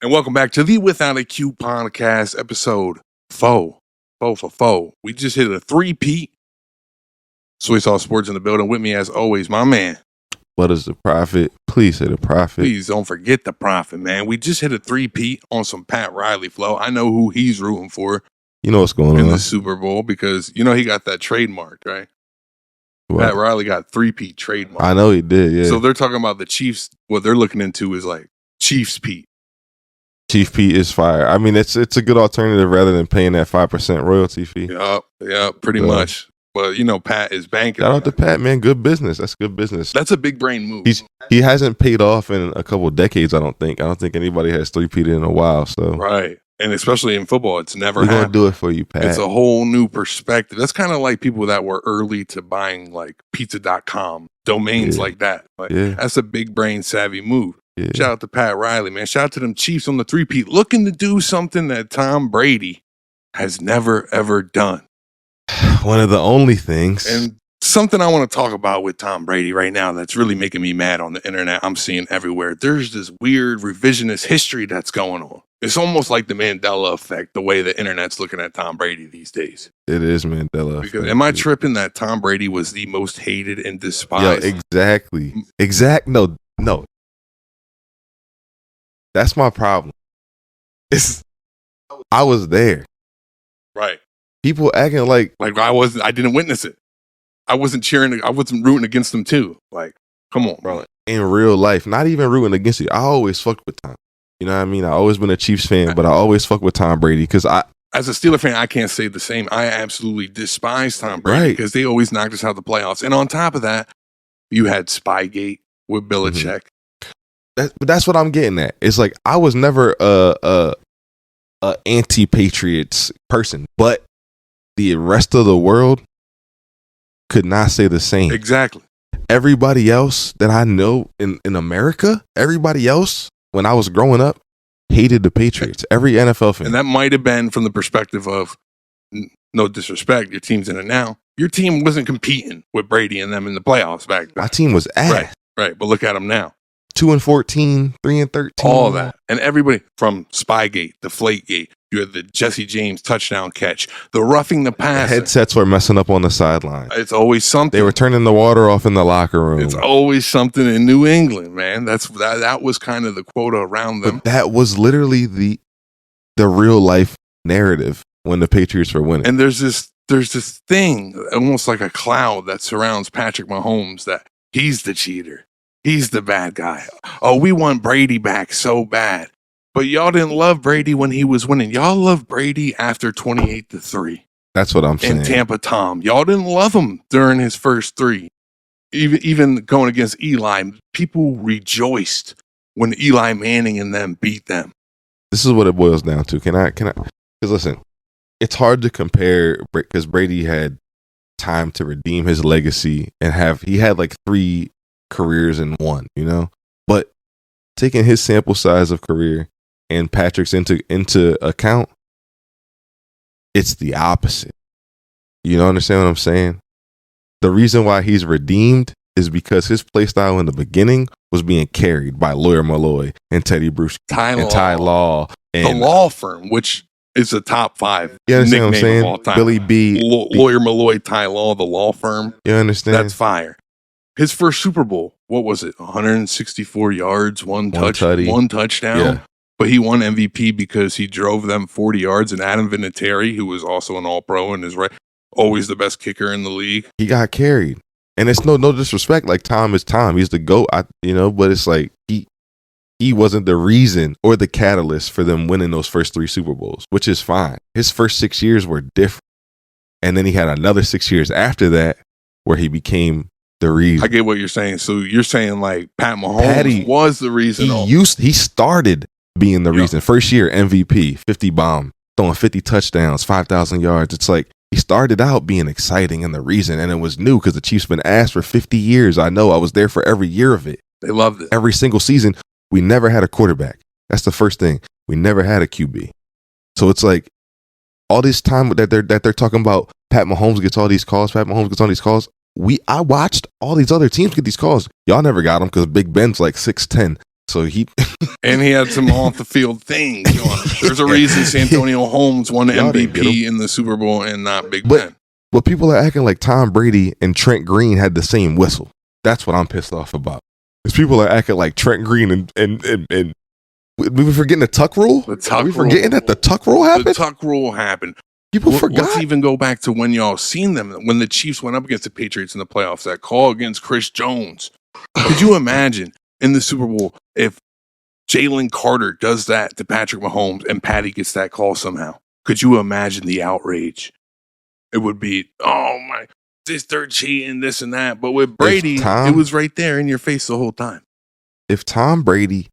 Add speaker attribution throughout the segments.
Speaker 1: And welcome back to the Without a Q podcast, episode 4. 4 for 4. We just hit a 3-peat. Soy Sauce Sports in the building. With me, as always, my man.
Speaker 2: What is the profit? Please say the profit.
Speaker 1: Please don't forget the profit, man. We just hit a 3-peat on some Pat Riley flow. I know who he's rooting for.
Speaker 2: You know what's going on
Speaker 1: in the Super Bowl because, you know, he got that trademark, right? What? Pat Riley got 3-peat trademark.
Speaker 2: I know he did, yeah.
Speaker 1: So they're talking about the Chiefs. What they're looking into is like Chiefs Pete.
Speaker 2: Chief Pete is fire. I mean, it's a good alternative rather than paying that 5% royalty fee.
Speaker 1: Yeah, pretty much. But, you know, Pat is banking.
Speaker 2: Shout out to Pat, man. Good business. That's good business.
Speaker 1: That's a big brain move.
Speaker 2: He hasn't paid off in a couple of decades, I don't think. I don't think anybody has 3-peated in a while. So
Speaker 1: right. And especially in football, it's never
Speaker 2: happened. We're
Speaker 1: going
Speaker 2: to do it for you, Pat.
Speaker 1: It's a whole new perspective. That's kind of like people that were early to buying like pizza.com, domains like that. Like, that's a big brain savvy move. Yeah. Shout out to Pat Riley, man. Shout out to them Chiefs on the 3-peat, looking to do something that Tom Brady has never, ever done.
Speaker 2: One of the only things.
Speaker 1: And something I want to talk about with Tom Brady right now that's really making me mad on the internet, I'm seeing everywhere. There's this weird revisionist history that's going on. It's almost like the Mandela effect, the way the internet's looking at Tom Brady these days.
Speaker 2: It is Mandela
Speaker 1: because am I tripping that Tom Brady was the most hated and despised?
Speaker 2: Yeah, exactly. No. That's my problem. I was there.
Speaker 1: Right.
Speaker 2: People acting like
Speaker 1: I didn't witness it. I wasn't cheering. I wasn't rooting against them too. Like, come on, bro.
Speaker 2: In real life, not even rooting against you. I always fucked with Tom. You know what I mean? I always been a Chiefs fan, but I always fuck with Tom Brady because
Speaker 1: as a Steeler fan, I can't say the same. I absolutely despise Tom Brady because they always knocked us out of the playoffs. And on top of that, you had Spygate with Belichick.
Speaker 2: That's what I'm getting at. It's like I was never a anti-Patriots person, but the rest of the world could not say the same.
Speaker 1: Exactly.
Speaker 2: Everybody else that I know in America, everybody else when I was growing up hated the Patriots. Every NFL fan.
Speaker 1: And that might have been from the perspective of, no disrespect, your team's in it now. Your team wasn't competing with Brady and them in the playoffs back then.
Speaker 2: My team was ass.
Speaker 1: Right. But look at them now.
Speaker 2: 2-14, 3-13.
Speaker 1: All that. And everybody from Spygate, Deflategate, you had the Jesse James touchdown catch, the roughing the passer.
Speaker 2: Headsets were messing up on the sideline.
Speaker 1: It's always something.
Speaker 2: They were turning the water off in the locker room.
Speaker 1: It's always something in New England, man. That was kind of the quota around them.
Speaker 2: But that was literally the real life narrative when the Patriots were winning.
Speaker 1: And there's this thing, almost like a cloud that surrounds Patrick Mahomes that he's the cheater. He's the bad guy. Oh, we want Brady back so bad. But y'all didn't love Brady when he was winning. Y'all loved Brady after 28-3.
Speaker 2: That's what I'm saying.
Speaker 1: In Tampa Tom. Y'all didn't love him during his first 3. Even going against Eli, people rejoiced when Eli Manning and them beat them.
Speaker 2: This is what it boils down to. Can I? Because listen, it's hard to compare because Brady had time to redeem his legacy and he had like 3 careers in one, you know, but taking his sample size of career and Patrick's into account, it's the opposite. You don't understand what I'm saying? The reason why he's redeemed is because his play style in the beginning was being carried by Lawyer Malloy and Teddy Bruce and Ty Law and
Speaker 1: the law firm, which is a top 5
Speaker 2: nickname what I'm saying?
Speaker 1: Of all time.
Speaker 2: Billy B,
Speaker 1: Lawyer Malloy, Ty Law, the law firm.
Speaker 2: You understand?
Speaker 1: That's fire. His first Super Bowl, what was it? 164 yards, one touchdown. Yeah. But he won MVP because he drove them 40 yards. And Adam Vinatieri, who was also an All-Pro and is always the best kicker in the league.
Speaker 2: He got carried. And it's no disrespect. Like Tom is Tom. He's the GOAT, but it's like he wasn't the reason or the catalyst for them winning those first 3 Super Bowls, which is fine. His first 6 years were different. And then he had another 6 years after that where he became the reason.
Speaker 1: I get what you're saying. So you're saying like Pat Mahomes was the reason.
Speaker 2: He started being the reason. First year MVP, 50 bomb, throwing 50 touchdowns, 5,000 yards. It's like he started out being exciting and the reason, and it was new because the Chiefs been asked for 50 years. I know. I was there for every year of it.
Speaker 1: They loved it.
Speaker 2: Every single season. We never had a quarterback. That's the first thing. We never had a QB. So it's like all this time that they're talking about Pat Mahomes gets all these calls. I watched all these other teams get these calls. Y'all never got them because Big Ben's like 6'10". So
Speaker 1: and he had some off the field things. There's a reason Santonio Holmes won the MVP in the Super Bowl and not Big Ben.
Speaker 2: But people are acting like Tom Brady and Trent Green had the same whistle. That's what I'm pissed off about. Because people are acting like Trent Green and we were forgetting the tuck rule. Are we forgetting that the tuck rule happened?
Speaker 1: The tuck rule happened.
Speaker 2: People forgot.
Speaker 1: Let's even go back to when y'all seen them when the Chiefs went up against the Patriots in the playoffs. That call against Chris Jones. Could you imagine in the Super Bowl if Jalen Carter does that to Patrick Mahomes and Patty gets that call somehow? Could you imagine the outrage? It would be, oh my, they're cheating, this and that. But with Brady, it was right there in your face the whole time.
Speaker 2: If Tom Brady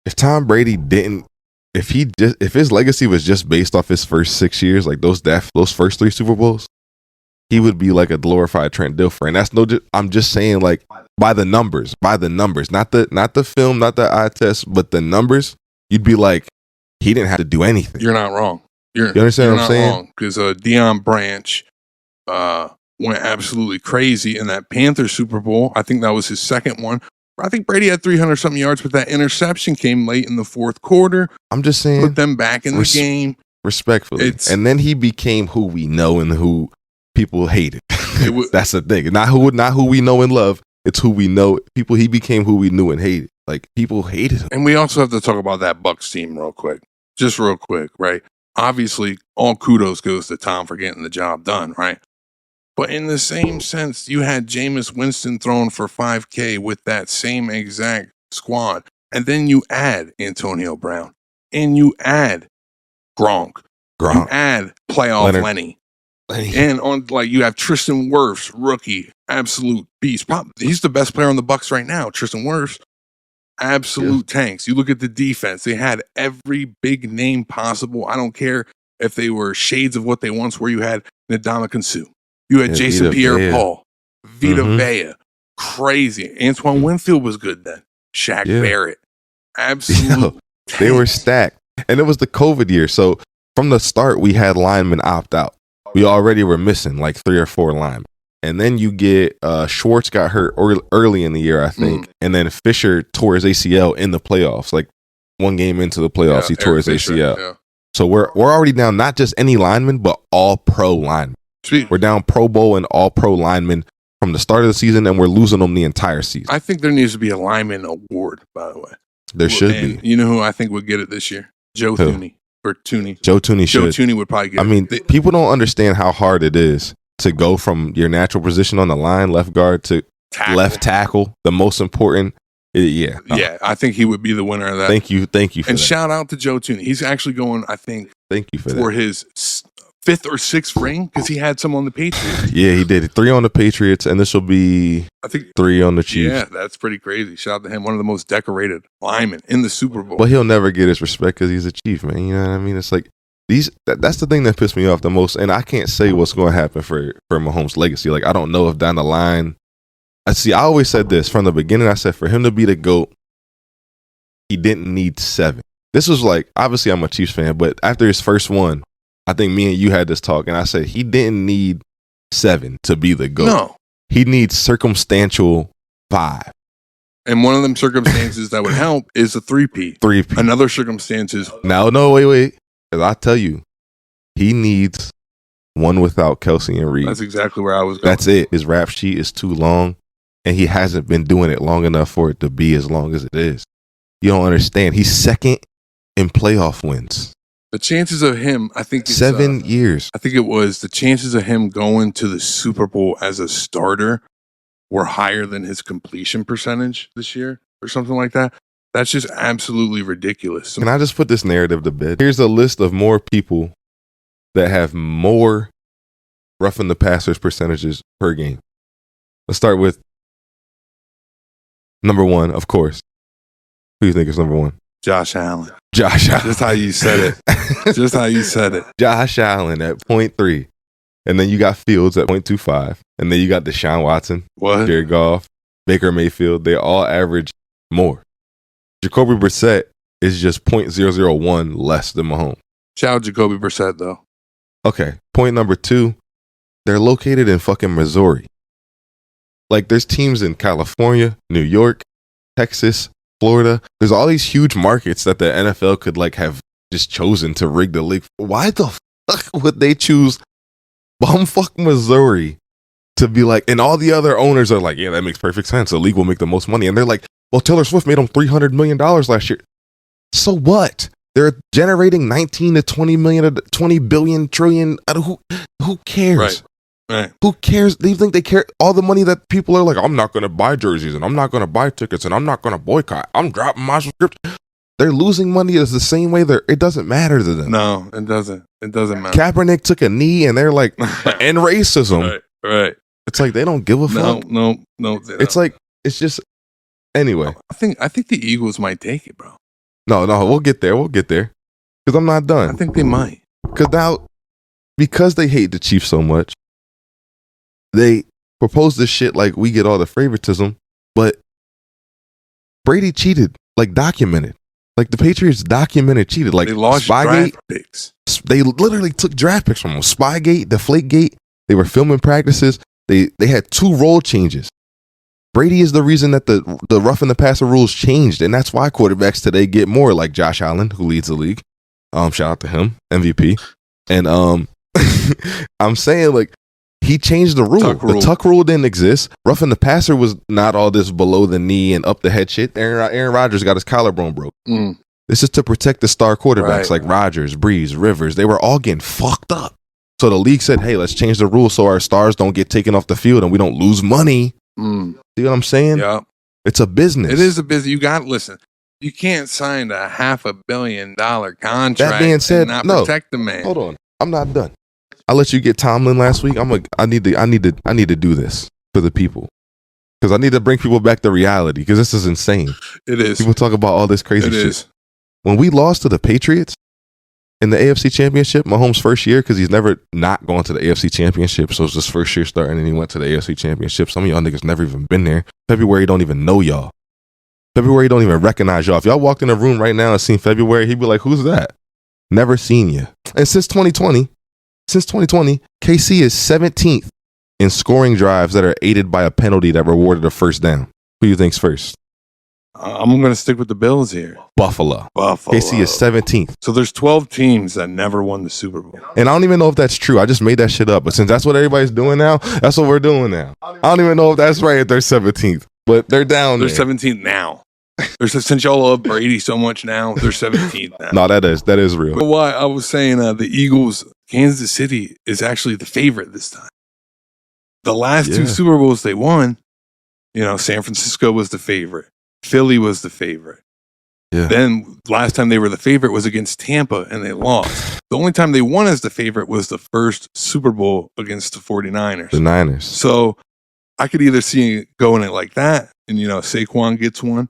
Speaker 2: didn't, if his legacy was just based off his first 6 years, like those first 3 Super Bowls, he would be like a glorified Trent Dilfer. And I'm just saying, like, by the numbers, not the film, not the eye test, but the numbers, you'd be like, he didn't have to do anything.
Speaker 1: You're not wrong.
Speaker 2: You understand what I'm saying?
Speaker 1: Because Deion Branch went absolutely crazy in that Panthers Super Bowl. I think that was his second one. I think Brady had 300-something yards, but that interception came late in the fourth quarter.
Speaker 2: I'm just saying.
Speaker 1: Put them back in the game.
Speaker 2: Respectfully. And then he became who we know and who people hated. That's the thing. Not who we know and love. It's who we know. He became who we knew and hated. Like, people hated him.
Speaker 1: And we also have to talk about that Bucs team real quick. Just real quick, right? Obviously, all kudos goes to Tom for getting the job done, right? But in the same sense, you had Jameis Winston thrown for 5K with that same exact squad. And then you add Antonio Brown. And you add Gronk. You add playoff Lenny. And you have Tristan Wirfs, rookie, absolute beast. He's the best player on the Bucs right now, Tristan Wirfs. Absolute tanks. You look at the defense. They had every big name possible. I don't care if they were shades of what they once were. You had Ndamukong Suh. You had Jason Pierre-Paul. Vita Vea. Crazy. Antoine Winfield was good then. Shaq Barrett. Absolute
Speaker 2: they were stacked. And it was the COVID year. So from the start, we had linemen opt out. We already were missing like 3 or 4 linemen. And then you get Schwartz got hurt early in the year, I think. And then Fisher tore his ACL in the playoffs. Like, one game into the playoffs, he tore his ACL. Yeah. So we're already down not just any lineman, but all pro linemen.
Speaker 1: Sweet.
Speaker 2: We're down Pro Bowl and all pro linemen from the start of the season, and we're losing them the entire season.
Speaker 1: I think there needs to be a lineman award, by the way.
Speaker 2: There should be.
Speaker 1: You know who I think would get it this year? Joe Thuney. Or Tooney.
Speaker 2: Joe Thuney should.
Speaker 1: Joe Thuney would probably get it.
Speaker 2: I mean, people don't understand how hard it is to go from your natural position on the line, left guard, to left tackle, the most important. Yeah,
Speaker 1: I think he would be the winner of that.
Speaker 2: Thank you for that.
Speaker 1: And shout out to Joe Thuney. He's actually going, I think,
Speaker 2: thank you
Speaker 1: for his 5th or 6th ring, because he had some on the Patriots.
Speaker 2: Yeah, he did 3 on the Patriots, and this will be, I think, 3 on the Chiefs.
Speaker 1: Yeah, that's pretty crazy. Shout out to him, one of the most decorated linemen in the Super Bowl.
Speaker 2: But he'll never get his respect because he's a Chief, man. You know what I mean? It's like, that's the thing that pissed me off the most, and I can't say what's going to happen for Mahomes' legacy. Like, I don't know if down the line, I always said this from the beginning. I said for him to be the GOAT, he didn't need 7. This was like, obviously I'm a Chiefs fan, but after his first one, I think me and you had this talk, and I said he didn't need 7 to be the GOAT.
Speaker 1: No,
Speaker 2: he needs circumstantial 5.
Speaker 1: And one of them circumstances that would help is a 3-peat.
Speaker 2: 3-peat.
Speaker 1: Another circumstance is
Speaker 2: wait. Because I tell you, he needs one without Kelsey and Reed.
Speaker 1: That's exactly where I was going.
Speaker 2: That's it. His rap sheet is too long, and he hasn't been doing it long enough for it to be as long as it is. You don't understand. He's second in playoff wins.
Speaker 1: The chances of him, I think it's
Speaker 2: 7 years.
Speaker 1: I think it was the chances of him going to the Super Bowl as a starter were higher than his completion percentage this year or something like that. That's just absolutely ridiculous.
Speaker 2: Can I just put this narrative to bed? Here's a list of more people that have more roughing the passers percentages per game. Let's start with number 1, of course. Who do you think is number 1?
Speaker 1: Josh Allen.
Speaker 2: Just
Speaker 1: how you said it.
Speaker 2: Josh Allen at 0.3. And then you got Fields at 0.25. And then you got Deshaun Watson, Jared Goff, Baker Mayfield. They all average more. Jacoby Brissett is just 0.001 less than Mahomes.
Speaker 1: Shout out Jacoby Brissett, though.
Speaker 2: Okay. Point number 2, they're located in fucking Missouri. Like, there's teams in California, New York, Texas, Florida. There's all these huge markets that the NFL could like have just chosen to rig the league. Why the fuck would they choose bumfuck Missouri to be like, and all the other owners are like, yeah, that makes perfect sense. The league will make the most money. And they're like, well, Taylor Swift made them $300 million last year. So what? They're generating 19 to 20 million, 20 billion, trillion. Who cares?
Speaker 1: Right.
Speaker 2: Who cares? Do you think they care? All the money that people are like, I'm not going to buy jerseys and I'm not going to buy tickets and I'm not going to boycott. I'm dropping my subscription. They're losing money is the same way. It doesn't matter to them.
Speaker 1: No, it doesn't. It doesn't matter.
Speaker 2: Kaepernick took a knee and they're like, end racism.
Speaker 1: Right.
Speaker 2: It's like they don't give a fuck.
Speaker 1: No.
Speaker 2: It's like, it's just, anyway.
Speaker 1: I think the Eagles might take it, bro.
Speaker 2: No, we'll get there. Because I'm not done.
Speaker 1: I think they might.
Speaker 2: Because they hate the Chiefs so much, they propose this shit like we get all the favoritism, but Brady cheated, like documented. Like the Patriots documented cheated. Like
Speaker 1: they lost
Speaker 2: Spygate,
Speaker 1: draft picks.
Speaker 2: They literally took draft picks from them. Spygate, Deflategate. They were filming practices. They had 2 role changes. Brady is the reason that the roughing the passer rules changed, and that's why quarterbacks today get more like Josh Allen, who leads the league. Shout out to him, MVP. And I'm saying like he changed the rule. The tuck rule didn't exist. Roughing the passer was not all this below the knee and up the head shit. Aaron Rodgers got his collarbone broke. This is to protect the star quarterbacks like Rodgers, Breeze, Rivers. They were all getting fucked up. So the league said, hey, let's change the rule so our stars don't get taken off the field and we don't lose money. See what I'm saying?
Speaker 1: Yeah.
Speaker 2: It's a business.
Speaker 1: It is a business. You got to listen. You can't sign a $500 million contract
Speaker 2: that being said,
Speaker 1: and not protect the man.
Speaker 2: Hold on. I'm not done. I let you get Tomlin last week. I need to do this for the people. Because I need to bring people back to reality. Because this is insane.
Speaker 1: It is.
Speaker 2: People talk about all this crazy shit. When we lost to the Patriots in the AFC Championship, Mahomes' first year, because he's never not gone to the AFC Championship, so it's his first year starting, and he went to the AFC Championship. Some of y'all niggas never even been there. February don't even know y'all. February don't even recognize y'all. If y'all walked in a room right now and seen February, he'd be like, who's that? Never seen you. And since 2020, KC is 17th in scoring drives that are aided by a penalty that rewarded a first down. Who do you think's first?
Speaker 1: I'm going to stick with the Bills here.
Speaker 2: Buffalo. KC is 17th.
Speaker 1: So there's 12 teams that never won the Super Bowl.
Speaker 2: And I don't even know if that's true. I just made that shit up. But since that's what everybody's doing now, that's what we're doing now. I don't even know if that's right if they're 17th. But they're down there.
Speaker 1: They're 17th now. Since y'all love Brady so much now, they're 17th now.
Speaker 2: No, that is real.
Speaker 1: But why I was saying the Eagles, Kansas City is actually the favorite this time. The last 2 Super Bowls they won, San Francisco was the favorite. Philly was the favorite. Yeah. Then last time they were the favorite was against Tampa and they lost. The only time they won as the favorite was the first Super Bowl against the 49ers.
Speaker 2: The Niners.
Speaker 1: So I could either see it going it like that and, Saquon gets one.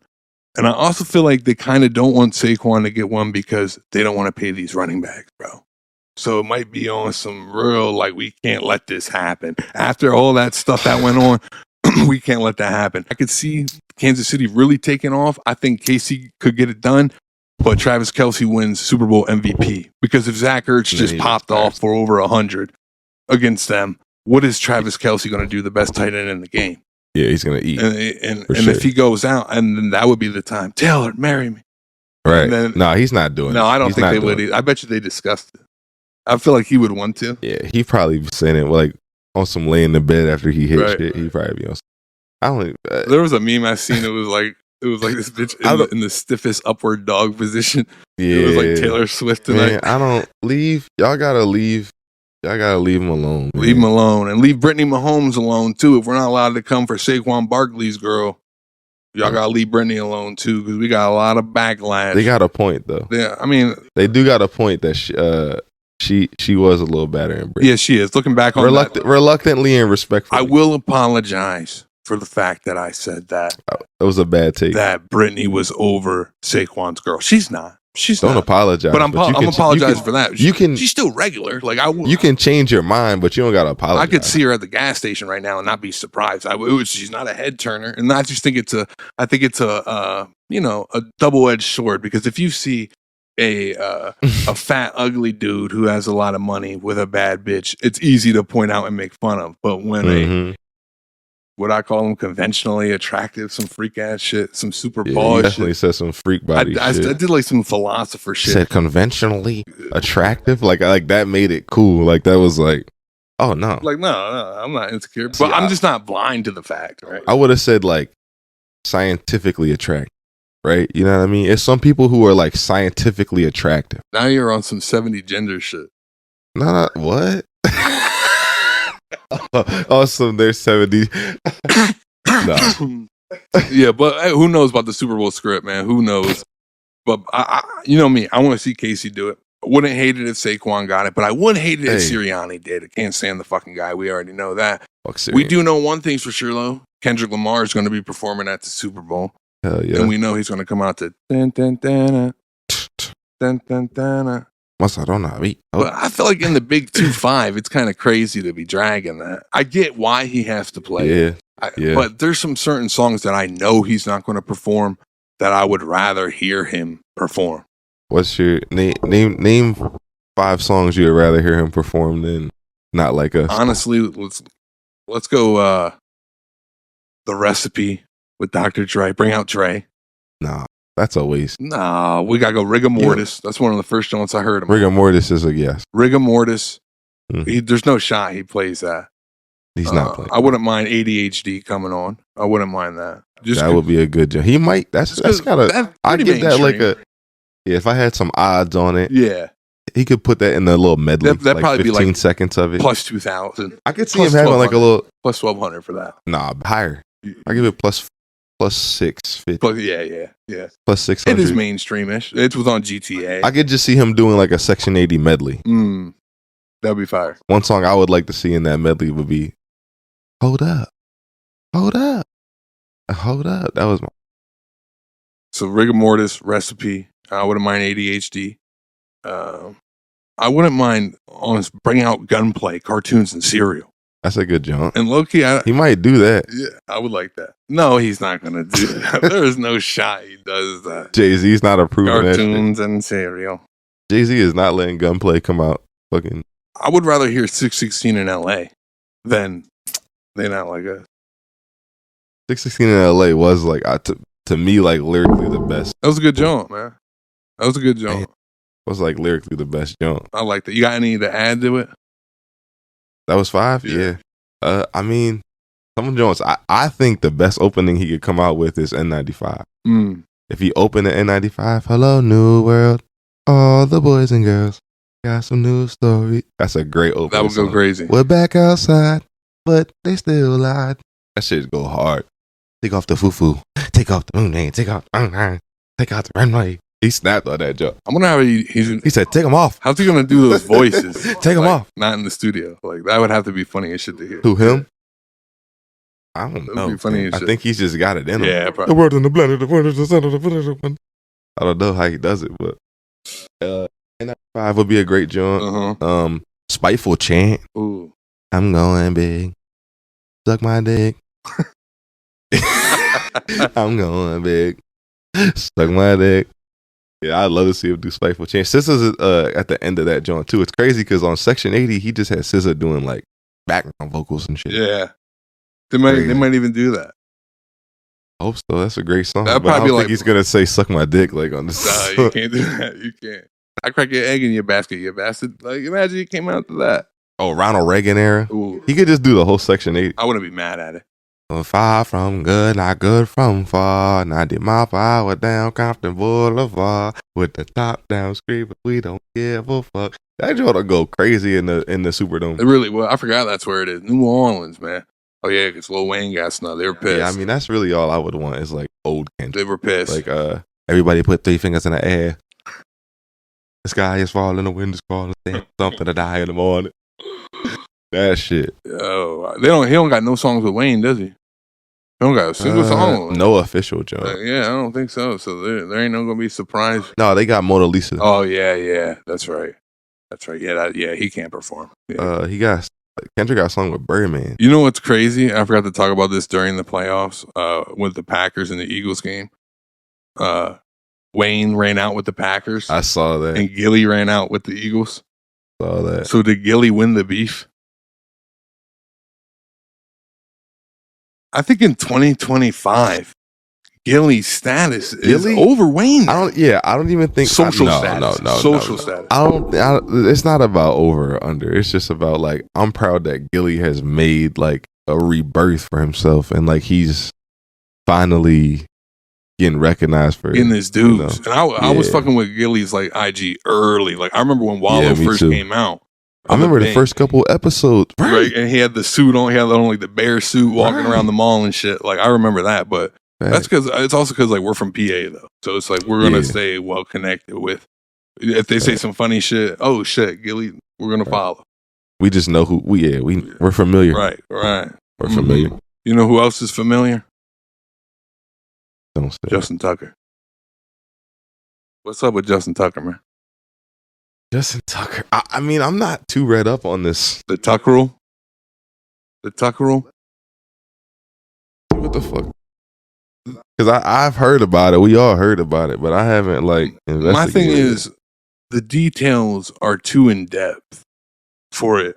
Speaker 1: And I also feel like they kind of don't want Saquon to get one because they don't want to pay these running backs, bro. So it might be on some real, like, we can't let this happen. After all that stuff that went on, we can't let that happen. I could see Kansas City really taking off. I think KC could get it done, but Travis Kelce wins Super Bowl MVP. Because if Zach Ertz just popped off for over 100 against them, what is Travis Kelce going to do, the best tight end in the game?
Speaker 2: Yeah, he's going to eat.
Speaker 1: And if he goes out, and then that would be the time. Taylor, marry me.
Speaker 2: Right. No, he's not doing it.
Speaker 1: No, I don't think they would. I bet you they discussed it. I feel like he would want to.
Speaker 2: Yeah, he probably saying it like on some lay in the bed after he hit shit. He probably be on. I don't.
Speaker 1: There was a meme I seen. It was like this bitch in the stiffest upward dog position. Yeah, it was like Taylor Swift tonight.
Speaker 2: Man, I don't leave. Y'all gotta leave. Y'all gotta leave him alone. Man.
Speaker 1: Leave him alone, and leave Brittany Mahomes alone too. If we're not allowed to come for Saquon Barkley's girl, y'all gotta leave Brittany alone too, because we got a lot of backlash.
Speaker 2: They got a point though.
Speaker 1: Yeah, I mean,
Speaker 2: they do got a point that she was a little better in Brittany.
Speaker 1: Yeah, she is. Looking back on
Speaker 2: reluctantly and respectfully.
Speaker 1: I will apologize for the fact that I said that.
Speaker 2: It was a bad take.
Speaker 1: That Brittany was over Saquon's girl. She's not.
Speaker 2: Don't apologize.
Speaker 1: But I'm apologizing for that. She's still regular. Like
Speaker 2: you can change your mind, but you don't gotta apologize.
Speaker 1: I could see her at the gas station right now and not be surprised. She's not a head turner, and I just think it's a double-edged sword, because if you see a fat, ugly dude who has a lot of money with a bad bitch, it's easy to point out and make fun of. But when what I call them, conventionally attractive, some freak ass shit, some super
Speaker 2: Yeah,
Speaker 1: ball
Speaker 2: you
Speaker 1: shit.
Speaker 2: definitely said some freak body shit.
Speaker 1: I did like some philosopher shit.
Speaker 2: Said conventionally attractive, like that made it cool. Like that was like, oh no,
Speaker 1: like no, I'm not insecure, but I'm just not blind to the fact, right?
Speaker 2: I would have said like scientifically attractive, right? You know what I mean? It's some people who are like scientifically attractive.
Speaker 1: Now you're on some 70 gender shit.
Speaker 2: No, what? Awesome, there's 70. No.
Speaker 1: Yeah, but hey, who knows about the Super Bowl script, man? Who knows? But you know me, I want to see Casey do it. I wouldn't hate it if Saquon got it, but I wouldn't hate it if Sirianni did. I can't stand the fucking guy. We already know that. We do know one thing's for sure, though. Kendrick Lamar is going to be performing at the Super Bowl.
Speaker 2: Hell yeah.
Speaker 1: And we know he's going to come out to dun, dun, dun, dun, dun, dun. But I feel like in the Big 2-5, it's kind of crazy to be dragging that. I get why he has to play.
Speaker 2: Yeah.
Speaker 1: But there's some certain songs that I know he's not going to perform that I would rather hear him perform.
Speaker 2: What's your name 5 songs you'd rather hear him perform than Not Like Us?
Speaker 1: Honestly, let's go The Recipe with Dr. Dre. Bring out Dre.
Speaker 2: Nah, that's a waste.
Speaker 1: Nah, we gotta go Rigor Mortis. That's one of the first ones I heard him.
Speaker 2: Rigor Mortis is a yes.
Speaker 1: Rigor Mortis. There's no shot he plays that.
Speaker 2: He's not playing.
Speaker 1: I wouldn't mind ADHD coming on. I wouldn't mind that.
Speaker 2: That would be a good job. He might. That's gotta. I get that like a. Yeah, if I had some odds on it.
Speaker 1: Yeah.
Speaker 2: He could put that in a little medley. That'd like probably 15 be like seconds of it.
Speaker 1: Plus 2,000.
Speaker 2: I could see him having like a little.
Speaker 1: Plus 1,200 for that.
Speaker 2: Nah, higher. I give it plus 650.
Speaker 1: Yeah.
Speaker 2: Plus 600.
Speaker 1: It is mainstreamish. It was on GTA.
Speaker 2: I could just see him doing like a Section 80 medley.
Speaker 1: That'd be fire.
Speaker 2: One song I would like to see in that medley would be Hold Up. Hold Up. Hold Up. That was my.
Speaker 1: So Rigor Mortis, Recipe. I wouldn't mind ADHD. I wouldn't mind bring out Gunplay, cartoons, and cereal.
Speaker 2: That's a good jump.
Speaker 1: And low-key,
Speaker 2: he might do that.
Speaker 1: Yeah, I would like that. No, he's not going to do that. There is no shot he does that.
Speaker 2: Jay-Z's not approving
Speaker 1: cartoons and cereal.
Speaker 2: Jay-Z is not letting Gunplay come out. Fucking.
Speaker 1: I would rather hear 616 in L.A. than They Not Like Us.
Speaker 2: 616 in L.A. was like, to me, like lyrically the best.
Speaker 1: That was a good jump, man. That was a good jump.
Speaker 2: It was like lyrically the best jump.
Speaker 1: I like that. You got any to add to it?
Speaker 2: That was 5? Yeah. I mean, some Jones, I think the best opening he could come out with is N95. If he opened the N95, hello, new world, all the boys and girls got some new story. That's a great opening.
Speaker 1: That would go crazy.
Speaker 2: We're back outside, but they still lied. That shit go hard. Take off the foo-foo. Take off the moon name. Take off the runway. He snapped on that joke.
Speaker 1: I'm gonna have he
Speaker 2: said, take them off.
Speaker 1: How's he gonna do those voices?
Speaker 2: Take them off.
Speaker 1: Not in the studio. Like that would have to be funny as shit to hear.
Speaker 2: Who, him? I don't know.
Speaker 1: Funny
Speaker 2: I think he's just got it in him.
Speaker 1: Yeah, probably.
Speaker 2: The word in the blender, the word is the center of the one. I don't know how he does it, but N95 would be a great joint. Spiteful chant.
Speaker 1: Ooh.
Speaker 2: I'm going big. Suck my dick. I'm going big. Suck my dick. Yeah, I'd love to see him do Spiteful Chant. SZA's at the end of that joint too. It's crazy because on Section 80, he just had SZA doing like background vocals and shit.
Speaker 1: Yeah, they might even do that.
Speaker 2: I hope so. That's a great song.
Speaker 1: That'd
Speaker 2: but I
Speaker 1: probably
Speaker 2: don't
Speaker 1: like
Speaker 2: think he's gonna say "suck my dick" like on this.
Speaker 1: Nah, you can't do that. You can't. I crack your egg in your basket, you bastard. Like imagine he came out to that.
Speaker 2: Oh, Ronald Reagan era.
Speaker 1: Ooh.
Speaker 2: He could just do the whole Section 80.
Speaker 1: I wouldn't be mad at it.
Speaker 2: Far from good, not good from far. Now did my power down Compton Boulevard with the top down screaming, we don't give a fuck. That joint will go crazy in the Superdome.
Speaker 1: It really will. I forgot that's where it is. New Orleans, man. Oh yeah, because Lil Wayne got snubbed. They were pissed.
Speaker 2: Yeah, I mean that's really all I would want is like old Kendrick.
Speaker 1: They were pissed.
Speaker 2: Like everybody put 3 fingers in the air. The sky is falling, the wind is calling, something to die in the morning. That shit.
Speaker 1: Yo, he don't got no songs with Wayne, does he? He don't got a single song.
Speaker 2: No official, Joe.
Speaker 1: Yeah, I don't think so. So there ain't no gonna be surprise.
Speaker 2: No, they got Mona Lisa.
Speaker 1: Oh yeah, that's right. Yeah, he can't perform. Yeah.
Speaker 2: Kendrick got a song with Birdman.
Speaker 1: You know what's crazy? I forgot to talk about this during the playoffs. With the Packers and the Eagles game. Wayne ran out with the Packers.
Speaker 2: I saw that.
Speaker 1: And Gilly ran out with the Eagles.
Speaker 2: Saw that.
Speaker 1: So did Gilly win the beef? I think in 2025, Gilly's status is over Wayne.
Speaker 2: I don't even think
Speaker 1: social status.
Speaker 2: It's not about over or under. It's just about like I'm proud that Gilly has made like a rebirth for himself, and like he's finally getting recognized for
Speaker 1: getting his dues. And I was fucking with Gilly's like IG early. Like I remember when Wallow first came out.
Speaker 2: I remember the first couple episodes,
Speaker 1: right? And he had the suit on. He had on like the bear suit, walking around the mall and shit. Like I remember that, but. That's because it's also because like we're from PA though, so it's like we're gonna stay well connected with. If they say some funny shit, oh shit, Gilly, we're gonna follow.
Speaker 2: We just know who we're familiar.
Speaker 1: Right.
Speaker 2: We're familiar.
Speaker 1: You know who else is familiar?
Speaker 2: Don't say
Speaker 1: Justin Tucker. What's up with Justin Tucker, man?
Speaker 2: Justin Tucker. I mean, I'm not too read up on this.
Speaker 1: The Tucker rule. The Tucker rule.
Speaker 2: What the fuck? Because I've heard about it. We all heard about it, but I haven't like investigated.
Speaker 1: My thing is, the details are too in depth for it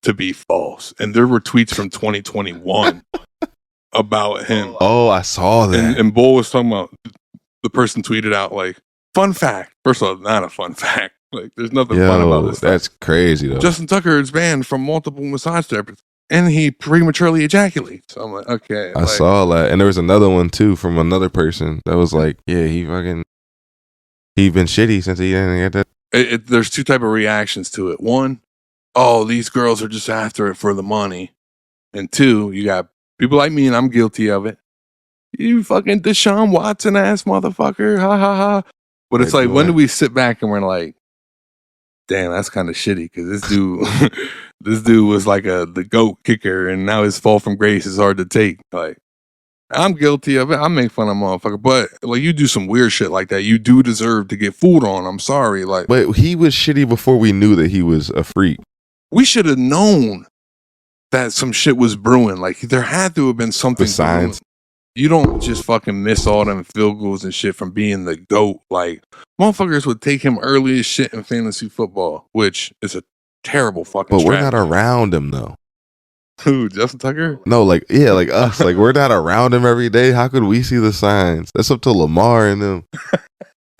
Speaker 1: to be false. And there were tweets from 2021 about him.
Speaker 2: Oh, I saw that.
Speaker 1: And Bull was talking about, the person tweeted out like, fun fact. First of all, not a fun fact. Like, there's nothing fun about this.
Speaker 2: That's crazy though.
Speaker 1: Justin Tucker is banned from multiple massage therapists. And he prematurely ejaculates. So I'm like, okay.
Speaker 2: I saw that. And there was another one too from another person that was like, yeah, he been shitty since he didn't get that.
Speaker 1: There's two type of reactions to it. One, oh, these girls are just after it for the money. And two, you got people like me, and I'm guilty of it. You fucking Deshaun Watson ass motherfucker. Ha ha ha. But it's like, when do we sit back and we're like, damn, that's kind of shitty, because this dude was like the GOAT kicker, and now his fall from grace is hard to take. Like, I'm guilty of it. I make fun of motherfucker, but like, you do some weird shit like that, you do deserve to get fooled on. I'm sorry. Like,
Speaker 2: but he was shitty before we knew that he was a freak.
Speaker 1: We should have known that some shit was brewing. Like, there had to have been something.
Speaker 2: The signs.
Speaker 1: You don't just fucking miss all them field goals and shit from being the GOAT. Like, motherfuckers would take him early as shit in fantasy football, which is a terrible fucking
Speaker 2: But we're not around him though.
Speaker 1: Who, Justin Tucker?
Speaker 2: No, like, yeah, like us. Like, we're not around him every day. How could we see the signs? That's up to Lamar and them.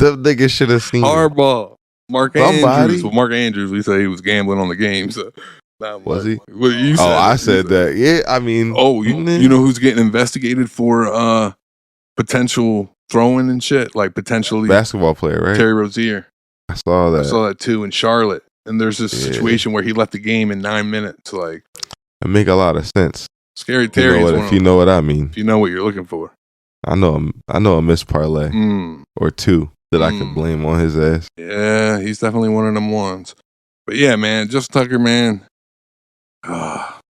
Speaker 2: Them niggas should have seen
Speaker 1: Hardball. Mark Andrews. Well, Mark Andrews, we say he was gambling on the game, so.
Speaker 2: Was he?
Speaker 1: Well, you said
Speaker 2: I said that. Yeah, I mean.
Speaker 1: Oh, you know who's getting investigated for potential throwing and shit? Like, potentially.
Speaker 2: Basketball player, right?
Speaker 1: Terry Rozier.
Speaker 2: I saw that
Speaker 1: too in Charlotte. And there's this situation where he left the game in 9 minutes. Like,
Speaker 2: it make a lot of sense.
Speaker 1: Scary Terry.
Speaker 2: If you know what I mean.
Speaker 1: If you know what you're looking for.
Speaker 2: I know a missed parlay or two that I could blame on his ass.
Speaker 1: Yeah, he's definitely one of them ones. But yeah, man, Justin Tucker, man.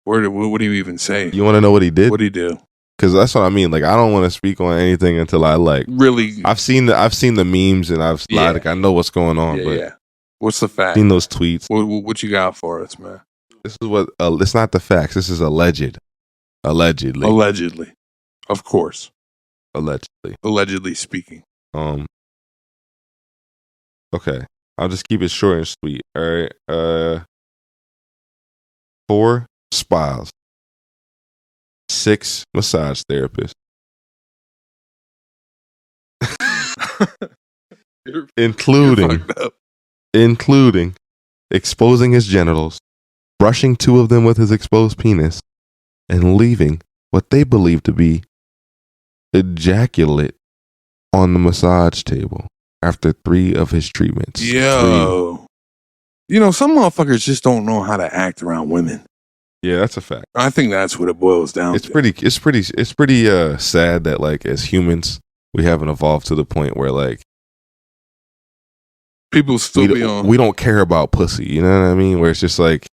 Speaker 1: What do you even say?
Speaker 2: You want to know what he did?
Speaker 1: What did he do?
Speaker 2: Because that's what I mean. Like, I don't want to speak on anything until I like
Speaker 1: really.
Speaker 2: I've seen the memes and like I know what's going on. But
Speaker 1: what's the fact?
Speaker 2: Seen those tweets.
Speaker 1: What you got for us, man?
Speaker 2: This is what. It's not the facts. This is allegedly.
Speaker 1: Allegedly, of course.
Speaker 2: Allegedly
Speaker 1: speaking.
Speaker 2: Okay, I'll just keep it short and sweet. All right. 4 spas, 6 massage therapists, including exposing his genitals, brushing 2 of them with his exposed penis, and leaving what they believe to be ejaculate on the massage table after 3 of his treatments.
Speaker 1: Yo. 3. You know, some motherfuckers just don't know how to act around women.
Speaker 2: Yeah, that's a fact.
Speaker 1: I think that's what it boils down to.
Speaker 2: It's pretty sad that, like, as humans, we haven't evolved to the point where, like,
Speaker 1: people still
Speaker 2: we don't care about pussy. You know what I mean? Where it's just like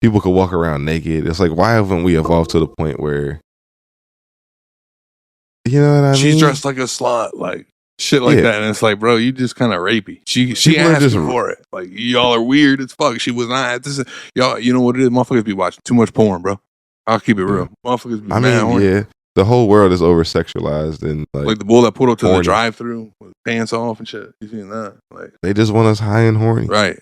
Speaker 2: people could walk around naked. It's like, why haven't we evolved to the point where, you know what I mean?
Speaker 1: She's dressed like a slut, like shit like that, and it's like, bro, you just kind of rapey. She asked for it. Like, y'all are weird as fuck. She was not. This is, y'all. You know what it is? Motherfuckers be watching too much porn, bro. I'll keep it real. Motherfuckers be mad horny.
Speaker 2: Yeah. The whole world is over sexualized and
Speaker 1: like the bull that pulled up to the drive-through with pants off and shit. You seen that? Like,
Speaker 2: they just want us high and horny,
Speaker 1: right?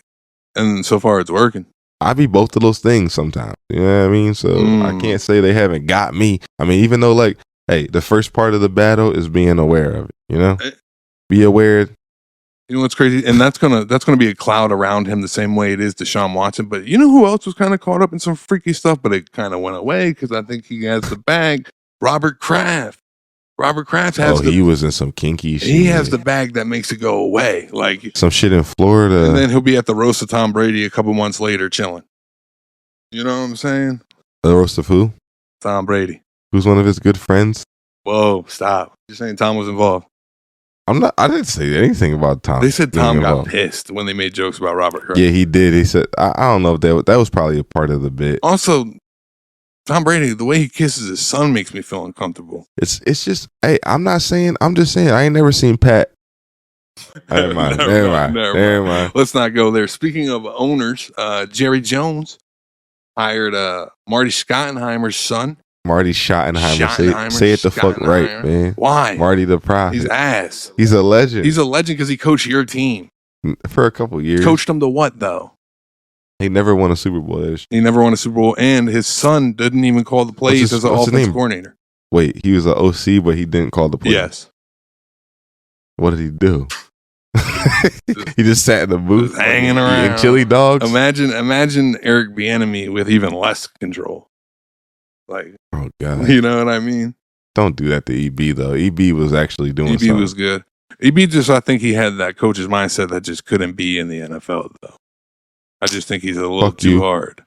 Speaker 1: And so far, it's working.
Speaker 2: I be both of those things sometimes. You know what I mean? So I can't say they haven't got me. I mean, even though like, hey, the first part of the battle is being aware of it. You know, be aware.
Speaker 1: You know what's crazy, and that's gonna be a cloud around him the same way it is Deshaun Watson. But you know who else was kind of caught up in some freaky stuff, but it kind of went away because I think he has the bag. Robert Kraft. Robert Kraft has.
Speaker 2: He was in some kinky shit.
Speaker 1: He has the bag that makes it go away, like
Speaker 2: some shit in Florida.
Speaker 1: And then he'll be at the roast of Tom Brady a couple months later, chilling. You know what I'm saying?
Speaker 2: The roast of who?
Speaker 1: Tom Brady.
Speaker 2: Who's one of his good friends?
Speaker 1: Whoa, stop! You're saying Tom was involved?
Speaker 2: I'm not. I didn't say anything about Tom.
Speaker 1: They said Tom got pissed when they made jokes about Robert Kraft.
Speaker 2: Yeah, he did. He said, I don't know if that was probably a part of the bit.
Speaker 1: Also, Tom Brady, the way he kisses his son makes me feel uncomfortable.
Speaker 2: It's just, hey, I'm just saying, I ain't never seen Pat. Never mind.
Speaker 1: Let's not go there. Speaking of owners, Jerry Jones hired Marty Schottenheimer's son.
Speaker 2: Marty Schottenheimer. Say it the fuck right, man.
Speaker 1: Why?
Speaker 2: Marty the Prophet.
Speaker 1: He's ass.
Speaker 2: He's a legend.
Speaker 1: He's a legend because he coached your team.
Speaker 2: For a couple years.
Speaker 1: Coached him to what, though?
Speaker 2: He never won a Super Bowl.
Speaker 1: He never won a Super Bowl, and his son didn't even call the plays as an offensive coordinator.
Speaker 2: Wait, he was an OC, but he didn't call the plays?
Speaker 1: Yes.
Speaker 2: What did he do? He just sat in the booth,
Speaker 1: hanging around,
Speaker 2: eating chili dogs.
Speaker 1: Imagine Eric Bieniemy with even less control. Like,
Speaker 2: oh god,
Speaker 1: you know what I mean?
Speaker 2: Don't do that to EB though. EB was actually doing.
Speaker 1: EB
Speaker 2: something.
Speaker 1: Was good. EB just, I think he had that coach's mindset that just couldn't be in the NFL though. I just think he's a little too hard.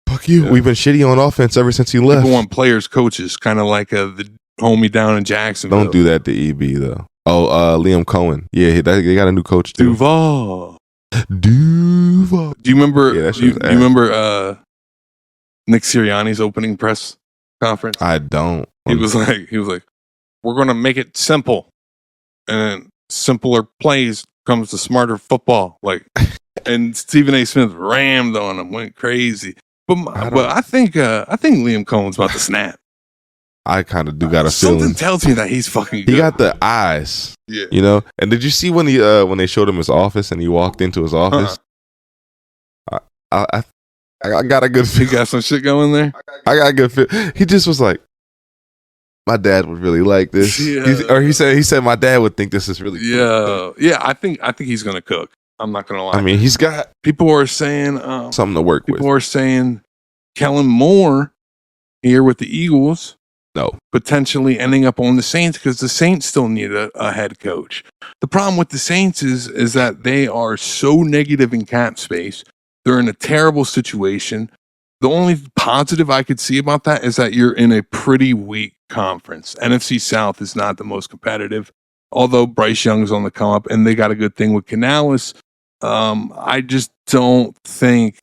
Speaker 2: Fuck you. Yeah. We've been shitty on offense ever since he left.
Speaker 1: People want players, coaches, kind of like the homie down in Jacksonville.
Speaker 2: Don't do that to EB though. Oh, Liam Cohen. Yeah, they got a new coach too.
Speaker 1: Duval.
Speaker 2: Do you
Speaker 1: remember? Yeah, you remember Nick Sirianni's opening press conference?
Speaker 2: I don't.
Speaker 1: He was like, we're going to make it simple, and simpler plays comes to smarter football. Like, and Stephen A. Smith rammed on him, went crazy. But I think Liam Cohen's about to snap.
Speaker 2: I kind of do got a feeling.
Speaker 1: Something tells me that he's fucking good.
Speaker 2: He got the eyes.
Speaker 1: Yeah.
Speaker 2: You know? And did you see when they showed him his office and he walked into his office? I got a good feel.
Speaker 1: He got some shit going there?
Speaker 2: I got a good feel. He just was like, my dad would really like this.
Speaker 1: Yeah.
Speaker 2: He said my dad would think this is really
Speaker 1: cool. Yeah, I think he's going to cook. I'm not going to lie.
Speaker 2: I mean, he's got...
Speaker 1: People are saying...
Speaker 2: something to work with.
Speaker 1: People are saying Kellen Moore here with the Eagles...
Speaker 2: No.
Speaker 1: Potentially ending up on the Saints because the Saints still need a head coach. The problem with the Saints is that they are so negative in cap space. They're in a terrible situation. The only positive I could see about that is that you're in a pretty weak conference. NFC South is not the most competitive, although Bryce Young's on the come up and they got a good thing with Canales. I just don't think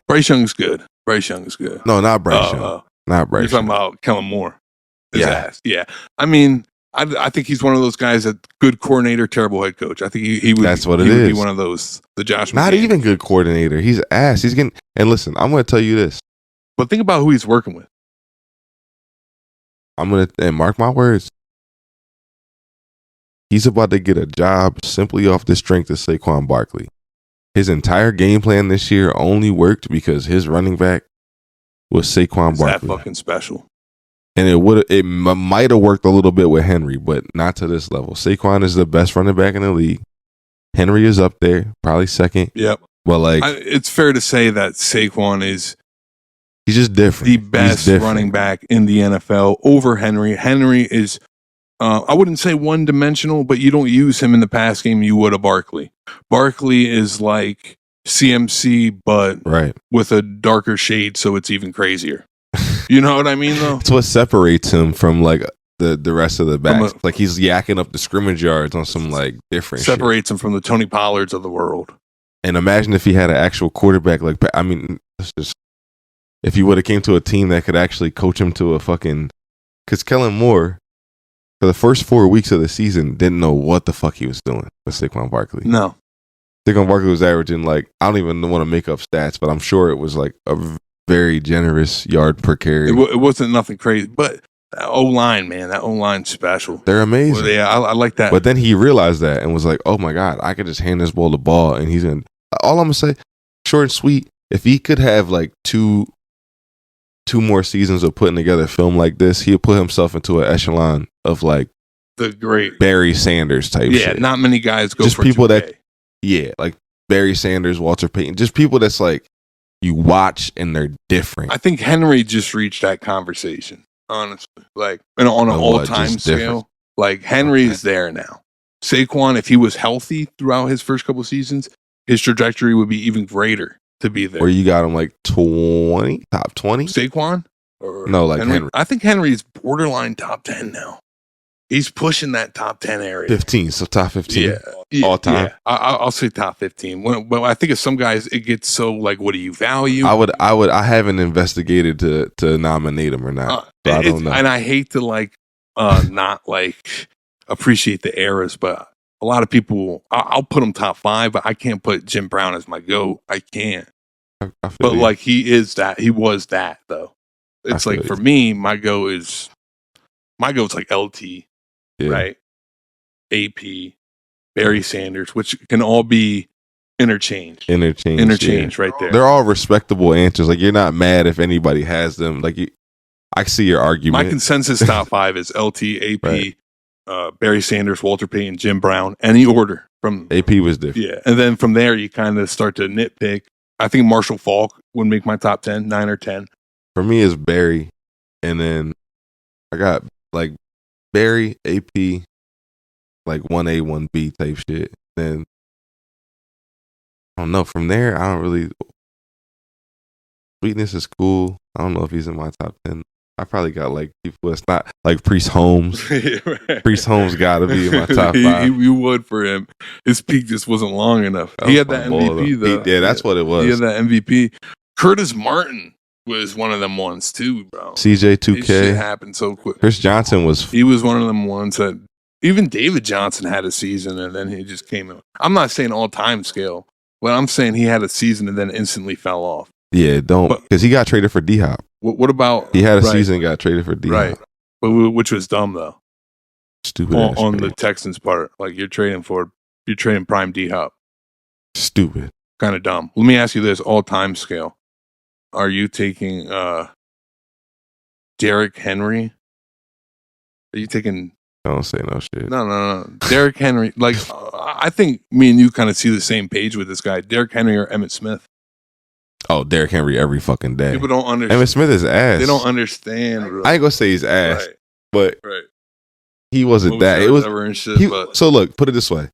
Speaker 1: Bryce Young's good. Bryce Young is good.
Speaker 2: No, not Bryce Young. Not Bryce.
Speaker 1: You're talking about Kellen Moore.
Speaker 2: Yeah.
Speaker 1: Ass. Yeah. I mean, I think he's one of those guys that good coordinator, terrible head coach. I think he would.
Speaker 2: That's what
Speaker 1: he
Speaker 2: it
Speaker 1: would
Speaker 2: is.
Speaker 1: Be one of those. The Josh.
Speaker 2: Not
Speaker 1: McCann.
Speaker 2: Even good coordinator. He's ass. He's getting. And listen, I'm going to tell you this.
Speaker 1: But think about who he's working with.
Speaker 2: And mark my words. He's about to get a job simply off the strength of Saquon Barkley. His entire game plan this year only worked because his running back was Saquon Barkley.
Speaker 1: That fucking special.
Speaker 2: And it might have worked a little bit with Henry, but not to this level. Saquon is the best running back in the league. Henry is up there, probably second.
Speaker 1: Yep.
Speaker 2: Well,
Speaker 1: it's fair to say that Saquon is
Speaker 2: he's just different.
Speaker 1: The best running back in the NFL over Henry. Henry is I wouldn't say one-dimensional, but you don't use him in the pass game you would a Barkley. Barkley is like CMC, but with a darker shade, so it's even crazier. You know what I mean, though?
Speaker 2: It's what separates him from like the rest of the backs. Like he's yakking up the scrimmage yards on some like different
Speaker 1: separates him from the Tony Pollards of the world.
Speaker 2: And imagine if he had an actual quarterback. Like, I mean, if he would have came to a team that could actually coach him to a fucking. Because Kellen Moore, for the first 4 weeks of the season, didn't know what the fuck he was doing with Saquon Barkley.
Speaker 1: No.
Speaker 2: Saquon Barkley was averaging like, I don't even want to make up stats, but I'm sure it was like a very generous yard per carry.
Speaker 1: It wasn't nothing crazy, but that O-line, man, that O-line's special.
Speaker 2: They're amazing.
Speaker 1: Well, yeah, I like that.
Speaker 2: But then he realized that and was like, oh my God, I could just hand this ball the ball and he's going to, all I'm going to say, short and sweet, if he could have like two more seasons of putting together film like this, he'll put himself into an echelon of like
Speaker 1: the great
Speaker 2: Barry Sanders type shit.
Speaker 1: Yeah, not many guys go
Speaker 2: just
Speaker 1: for
Speaker 2: people
Speaker 1: 2K.
Speaker 2: Like Barry Sanders, Walter Payton, just people that's like you watch and they're different.
Speaker 1: I think Henry just reached that conversation, honestly. Like on an all-time scale, like Henry is there now. Saquon, if he was healthy throughout his first couple seasons, his trajectory would be even greater to be there.
Speaker 2: Where you got him like 20, top 20?
Speaker 1: Saquon? Or
Speaker 2: no, like Henry.
Speaker 1: I think Henry's borderline top 10 now. He's pushing that top 10 area.
Speaker 2: 15, so top 15. Yeah, all time.
Speaker 1: Yeah. I'll say top 15. But I think of some guys, it gets so like, what do you value?
Speaker 2: I haven't investigated to nominate him or not. So I don't know.
Speaker 1: And I hate to like not like appreciate the eras, but a lot of people, I'll put him top 5, but I can't put Jim Brown as my GOAT. I can't. But like he was that though. It's like for me, my GOAT's like LT. Yeah. Right, AP, Barry Sanders, which can all be interchanged yeah. Right there.
Speaker 2: They're all respectable answers. Like you're not mad if anybody has them. Like I see your argument.
Speaker 1: My consensus top 5 is LT, AP, right. Barry Sanders, Walter Payton, Jim Brown. Any order from
Speaker 2: AP was different.
Speaker 1: Yeah, and then from there you kind of start to nitpick. I think Marshall Faulk would make my top 10, 9 or 10.
Speaker 2: For me, it's Barry, and then I got like. Barry, AP, like 1A, 1B type shit. Then, I don't know. From there, I don't really... Sweetness is cool. I don't know if he's in my top 10. I probably got like people that's not... Like Priest Holmes. Right. Priest Holmes got to be in my top 5.
Speaker 1: You would for him. His peak just wasn't long enough. He had that MVP, though.
Speaker 2: Yeah, that's what it was.
Speaker 1: He had that MVP. Curtis Martin was one of them ones too, bro.
Speaker 2: CJ2K.
Speaker 1: Shit happened so quick.
Speaker 2: Chris Johnson
Speaker 1: he was one of them ones that even David Johnson had a season and then he just came in. I'm not saying all time scale, but I'm saying he had a season and then instantly fell off.
Speaker 2: Yeah, because he got traded for D-Hop.
Speaker 1: What about
Speaker 2: he had a season and got traded for D-Hop.
Speaker 1: Right. But which was dumb though.
Speaker 2: Stupid
Speaker 1: on the Texans part. Like you're trading prime D-Hop.
Speaker 2: Stupid.
Speaker 1: Kind of dumb. Let me ask you this, all time scale. Are you taking Derrick Henry? Are you taking...
Speaker 2: Don't say no shit.
Speaker 1: No. Derrick Henry. Like, I think me and you kind of see the same page with this guy. Derrick Henry or Emmitt Smith.
Speaker 2: Oh, Derrick Henry every fucking day.
Speaker 1: People don't understand.
Speaker 2: Emmitt Smith is ass.
Speaker 1: They don't understand. Bro.
Speaker 2: I ain't gonna say he's ass,
Speaker 1: right.
Speaker 2: but he wasn't that. It was... So look, put it this way.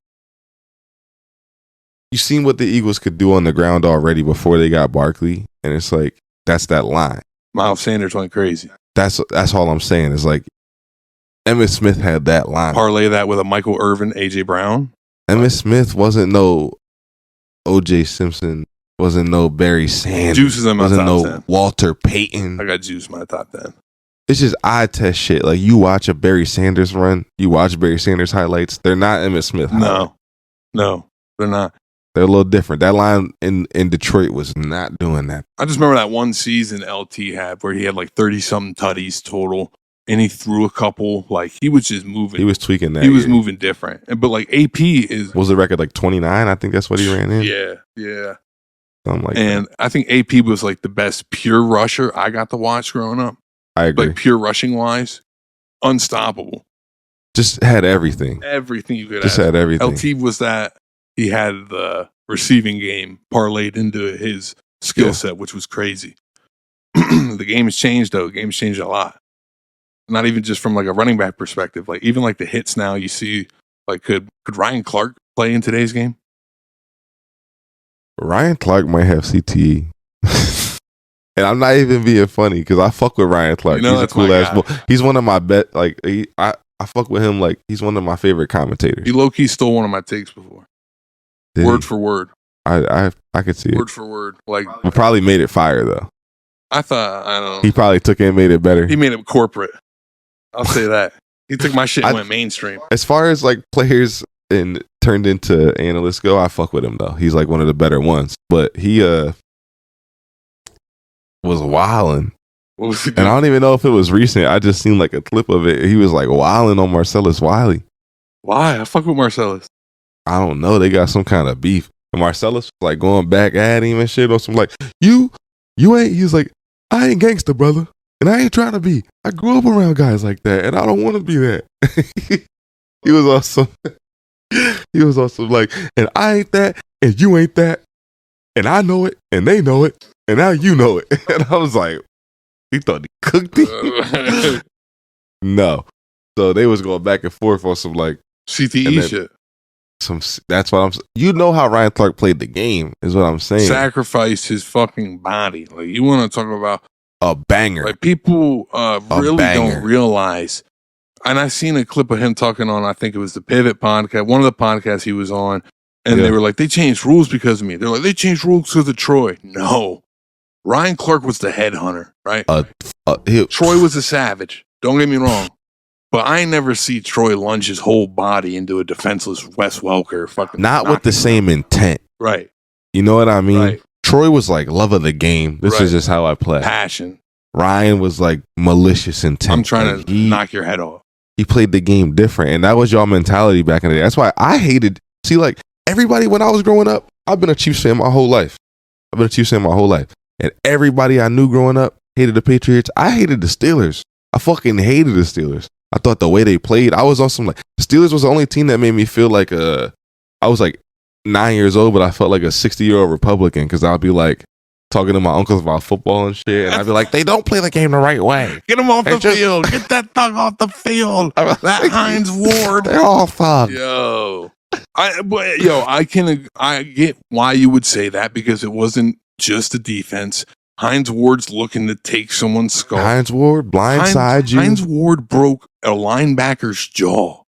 Speaker 2: You seen what the Eagles could do on the ground already before they got Barkley, and it's like that's that line.
Speaker 1: Miles Sanders went crazy.
Speaker 2: That's all I'm saying. Is like Emmitt Smith had that line.
Speaker 1: Parlay that with a Michael Irvin, AJ Brown.
Speaker 2: Emmitt Smith wasn't no OJ Simpson. Wasn't no Barry Sanders.
Speaker 1: Juice is in my
Speaker 2: wasn't
Speaker 1: top
Speaker 2: no
Speaker 1: 10.
Speaker 2: Walter Payton.
Speaker 1: I got Juice in my top 10.
Speaker 2: It's just eye test shit. Like you watch a Barry Sanders run, you watch Barry Sanders highlights. They're not Emmitt Smith.
Speaker 1: No, they're not.
Speaker 2: They're a little different. That line in Detroit was not doing that.
Speaker 1: I just remember that one season LT had where he had like 30-something tutties total, and he threw a couple. Like, he was just moving.
Speaker 2: He was tweaking that.
Speaker 1: He was moving different. But like AP is...
Speaker 2: Was the record like 29? I think that's what he ran in.
Speaker 1: Yeah.
Speaker 2: Something like
Speaker 1: and
Speaker 2: that.
Speaker 1: I think AP was like the best pure rusher I got to watch growing up.
Speaker 2: I agree.
Speaker 1: Like pure rushing wise, unstoppable.
Speaker 2: Just had everything.
Speaker 1: Everything you could
Speaker 2: Just had everything.
Speaker 1: LT was that. He had the receiving game parlayed into his skill set, which was crazy. The game has changed, though. The game has changed a lot. Not even just from like a running back perspective. Like even like the hits now, you see, like could Ryan Clark play in today's game?
Speaker 2: Ryan Clark might have CTE. And I'm not even being funny because I fuck with Ryan Clark. He's a cool ass boy. He's one of my I fuck with him like he's one of my favorite commentators.
Speaker 1: He low key stole one of my takes before. Word for word.
Speaker 2: I could see it.
Speaker 1: Word for word. Like,
Speaker 2: he probably made it fire though.
Speaker 1: I don't know.
Speaker 2: He probably took it and made it better.
Speaker 1: He made it corporate. I'll say that. He took my shit and went mainstream.
Speaker 2: As far as like players and turned into analysts go, I fuck with him though. He's like one of the better ones. But he was wilding.
Speaker 1: What was he doing?
Speaker 2: And I don't even know if it was recent. I just seen like a clip of it. He was like wilding on Marcellus Wiley.
Speaker 1: Why? I fuck with Marcellus.
Speaker 2: I don't know. They got some kind of beef. And Marcellus was like going back at him and shit on some like, you ain't, he's like, I ain't gangster, brother. And I ain't trying to be. I grew up around guys like that and I don't want to be that. He was awesome. He was also like, and I ain't that, and you ain't that, and I know it, and they know it, and now you know it. And I was like, he thought he cooked me. No. So they was going back and forth on some like
Speaker 1: CTE shit.
Speaker 2: That's what I'm saying. You know how Ryan Clark played the game, is what I'm saying.
Speaker 1: Sacrificed his fucking body. Like, you want to talk about
Speaker 2: a banger.
Speaker 1: Like, people really don't realize. And I seen a clip of him talking on, I think it was the Pivot podcast, one of the podcasts he was on, and they were like, they changed rules because of me. They're like, they changed rules because of Troy. No. Ryan Clark was the headhunter, right? Troy was a savage. Don't get me wrong. But I ain't never see Troy lunge his whole body into a defenseless Wes Welker. Fucking
Speaker 2: not with the same intent.
Speaker 1: Right.
Speaker 2: You know what I mean? Right. Troy was like, love of the game. This is just how I play.
Speaker 1: Passion.
Speaker 2: Ryan was like malicious intent.
Speaker 1: I'm trying to knock your head off.
Speaker 2: He played the game different, and that was y'all mentality back in the day. That's why I hated. See, like everybody when I was growing up, I've been a Chiefs fan my whole life. And everybody I knew growing up hated the Patriots. I hated the Steelers. I fucking hated the Steelers. I thought the way they played, I was on some like the Steelers was the only team that made me feel like I was like 9 years old, but I felt like a 60-year-old Republican because I'd be like talking to my uncles about football and shit, and I'd be like, they don't play the game the right way.
Speaker 1: Get them off the field. Get that thug off the field. That Hines Ward.
Speaker 2: They're all thugs.
Speaker 1: I get why you would say that because it wasn't just the defense. Hines Ward's looking to take someone's skull.
Speaker 2: Hines Ward blindside you.
Speaker 1: Hines Ward broke a linebacker's jaw.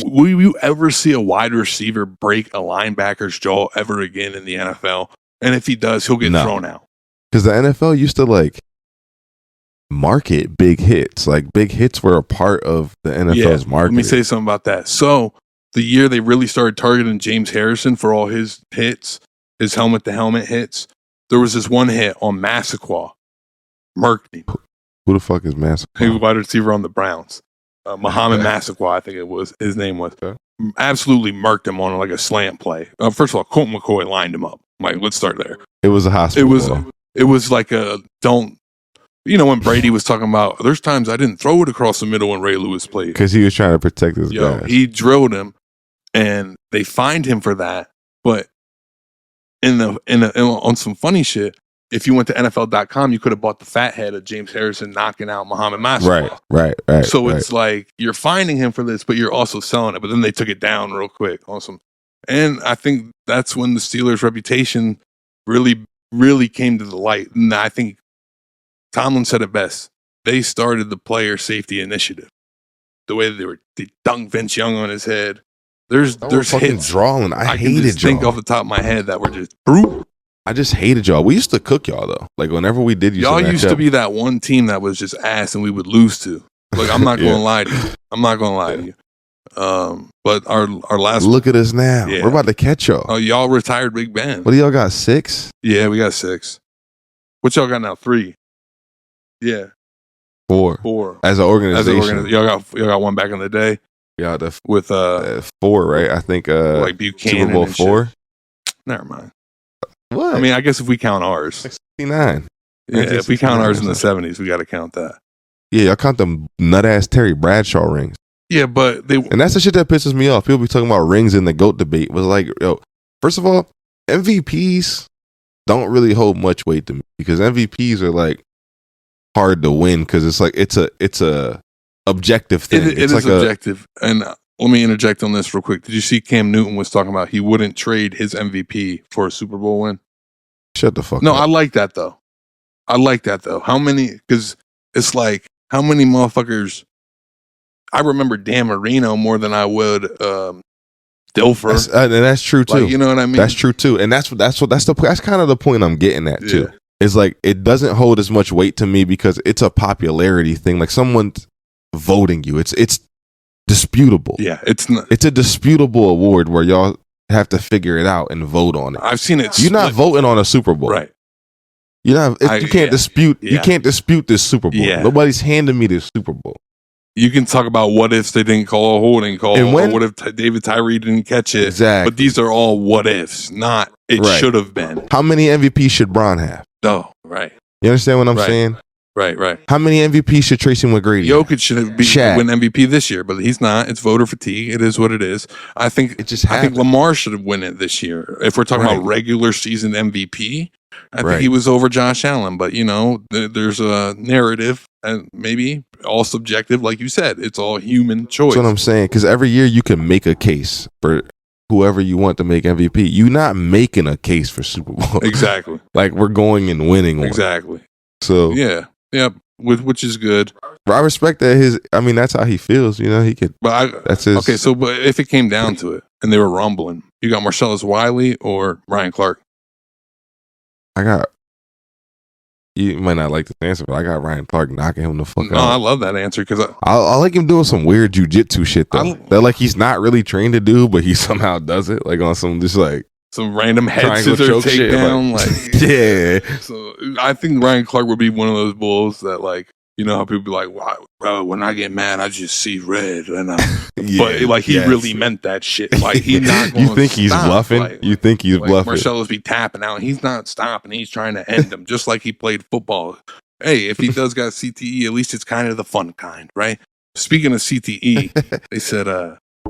Speaker 1: Will you ever see a wide receiver break a linebacker's jaw ever again in the NFL? And if he does, he'll get thrown out.
Speaker 2: Because the NFL used to like market big hits. Like big hits were a part of the NFL's market.
Speaker 1: Let me say something about that. So the year they really started targeting James Harrison for all his hits, his helmet-to-helmet hits, there was this one hit on Massaquoi. Murked him.
Speaker 2: Who the fuck is Massaquoi?
Speaker 1: He was wide receiver on the Browns. Muhammad Massaquoi, I think it was. His name was. Okay. Absolutely murked him on like a slant play. First of all, Colt McCoy lined him up. Like, let's start there.
Speaker 2: It was a hospital.
Speaker 1: It was like a don't. You know when Brady was talking about, there's times I didn't throw it across the middle when Ray Lewis played
Speaker 2: because he was trying to protect his guys.
Speaker 1: He drilled him, and they fined him for that. But on some funny shit, if you went to NFL.com, you could have bought the fat head of James Harrison knocking out Muhammad Massaquoi.
Speaker 2: Right.
Speaker 1: So it's like you're finding him for this, but you're also selling it. But then they took it down real quick. Awesome. And I think that's when the Steelers' reputation really, really came to the light. And I think Tomlin said it best. They started the player safety initiative. The way that they dunked Vince Young on his head. There's hits.
Speaker 2: Drawing. I hated
Speaker 1: just
Speaker 2: y'all.
Speaker 1: Think off the top of my head that were just brutal.
Speaker 2: I just hated y'all. We used to cook y'all though. Like whenever we did,
Speaker 1: y'all used to be that one team that was just ass and we would lose to. Like I'm not going to lie to you. But our last
Speaker 2: look at us now. We're about to catch y'all.
Speaker 1: Oh, y'all retired Big Ben.
Speaker 2: What do y'all got? 6?
Speaker 1: Yeah, we got 6. What y'all got now? 3. Yeah.
Speaker 2: 4. As an organization.
Speaker 1: Y'all got one back in the day.
Speaker 2: Yeah,
Speaker 1: with
Speaker 2: 4, right? I think
Speaker 1: like Buchanan
Speaker 2: Super Bowl 4.
Speaker 1: Shit. Never mind.
Speaker 2: What?
Speaker 1: I mean, I guess if we count ours.
Speaker 2: 69.
Speaker 1: Yeah, if we count ours in the 70s, we got to count that.
Speaker 2: Yeah, y'all count them nut-ass Terry Bradshaw rings.
Speaker 1: Yeah, but
Speaker 2: and that's the shit that pisses me off. People be talking about rings in the GOAT debate. Was like, yo, first of all, MVPs don't really hold much weight to me because MVPs are like hard to win because it's like it's a objective thing.
Speaker 1: It is like objective. And let me interject on this real quick. Did you see Cam Newton was talking about he wouldn't trade his MVP for a Super Bowl win?
Speaker 2: Shut the fuck up.
Speaker 1: No, I like that though. How many? Because it's like how many motherfuckers. I remember Dan Marino more than I would Dilfer.
Speaker 2: And that's true too.
Speaker 1: Like, you know what I mean?
Speaker 2: That's true too. And that's kind of the point I'm getting at too. Yeah. It's like it doesn't hold as much weight to me because it's a popularity thing. Like someone's voting you. It's disputable.
Speaker 1: Yeah, it's
Speaker 2: a disputable award where y'all have to figure it out and vote on it.
Speaker 1: I've seen it.
Speaker 2: You're not voting on a Super Bowl,
Speaker 1: right?
Speaker 2: You can't dispute. Yeah. You can't dispute this Super Bowl. Yeah. Nobody's handing me this Super Bowl.
Speaker 1: You can talk about what ifs they didn't call a holding call, or what if David Tyree didn't catch it.
Speaker 2: Exactly.
Speaker 1: But these are all what ifs, not it should have been.
Speaker 2: How many MVPs should Bron have?
Speaker 1: Oh, right.
Speaker 2: You understand what I'm saying?
Speaker 1: Right.
Speaker 2: How many MVPs should Tracy McGrady
Speaker 1: Jokic should win MVP this year, but he's not. It's voter fatigue. It is what it is. I think Lamar should win it this year. If we're talking about regular season MVP, I think he was over Josh Allen. But, there's a narrative, and maybe all subjective. Like you said, it's all human choice.
Speaker 2: That's what I'm saying. Because every year you can make a case for whoever you want to make MVP. You're not making a case for Super Bowl.
Speaker 1: Exactly.
Speaker 2: Like, we're going and winning one.
Speaker 1: Exactly.
Speaker 2: So,
Speaker 1: yeah, which is good.
Speaker 2: But I respect that that's how he feels. He could. That's his.
Speaker 1: Okay, so but if it came down to it and they were rumbling, you got Marcellus Wiley or Ryan Clark?
Speaker 2: You might not like this answer, but I got Ryan Clark knocking him the fuck out.
Speaker 1: No, I love that answer because
Speaker 2: I like him doing some weird jujitsu shit though. That like he's not really trained to do, but he somehow does it like on some just like
Speaker 1: some random head scissor takedown. Like
Speaker 2: yeah.
Speaker 1: So I think Ryan Clark would be one of those bulls that like. You know how people be like, wow, bro, when I get mad, I just see red. And but like he really meant that shit. Like he's not going
Speaker 2: You think he's bluffing? Like, you think he's bluffing?
Speaker 1: Marcellus be tapping out. He's not stopping. He's trying to end them just like he played football. Hey, if he does got CTE, at least it's kind of the fun kind, right? Speaking of CTE, they said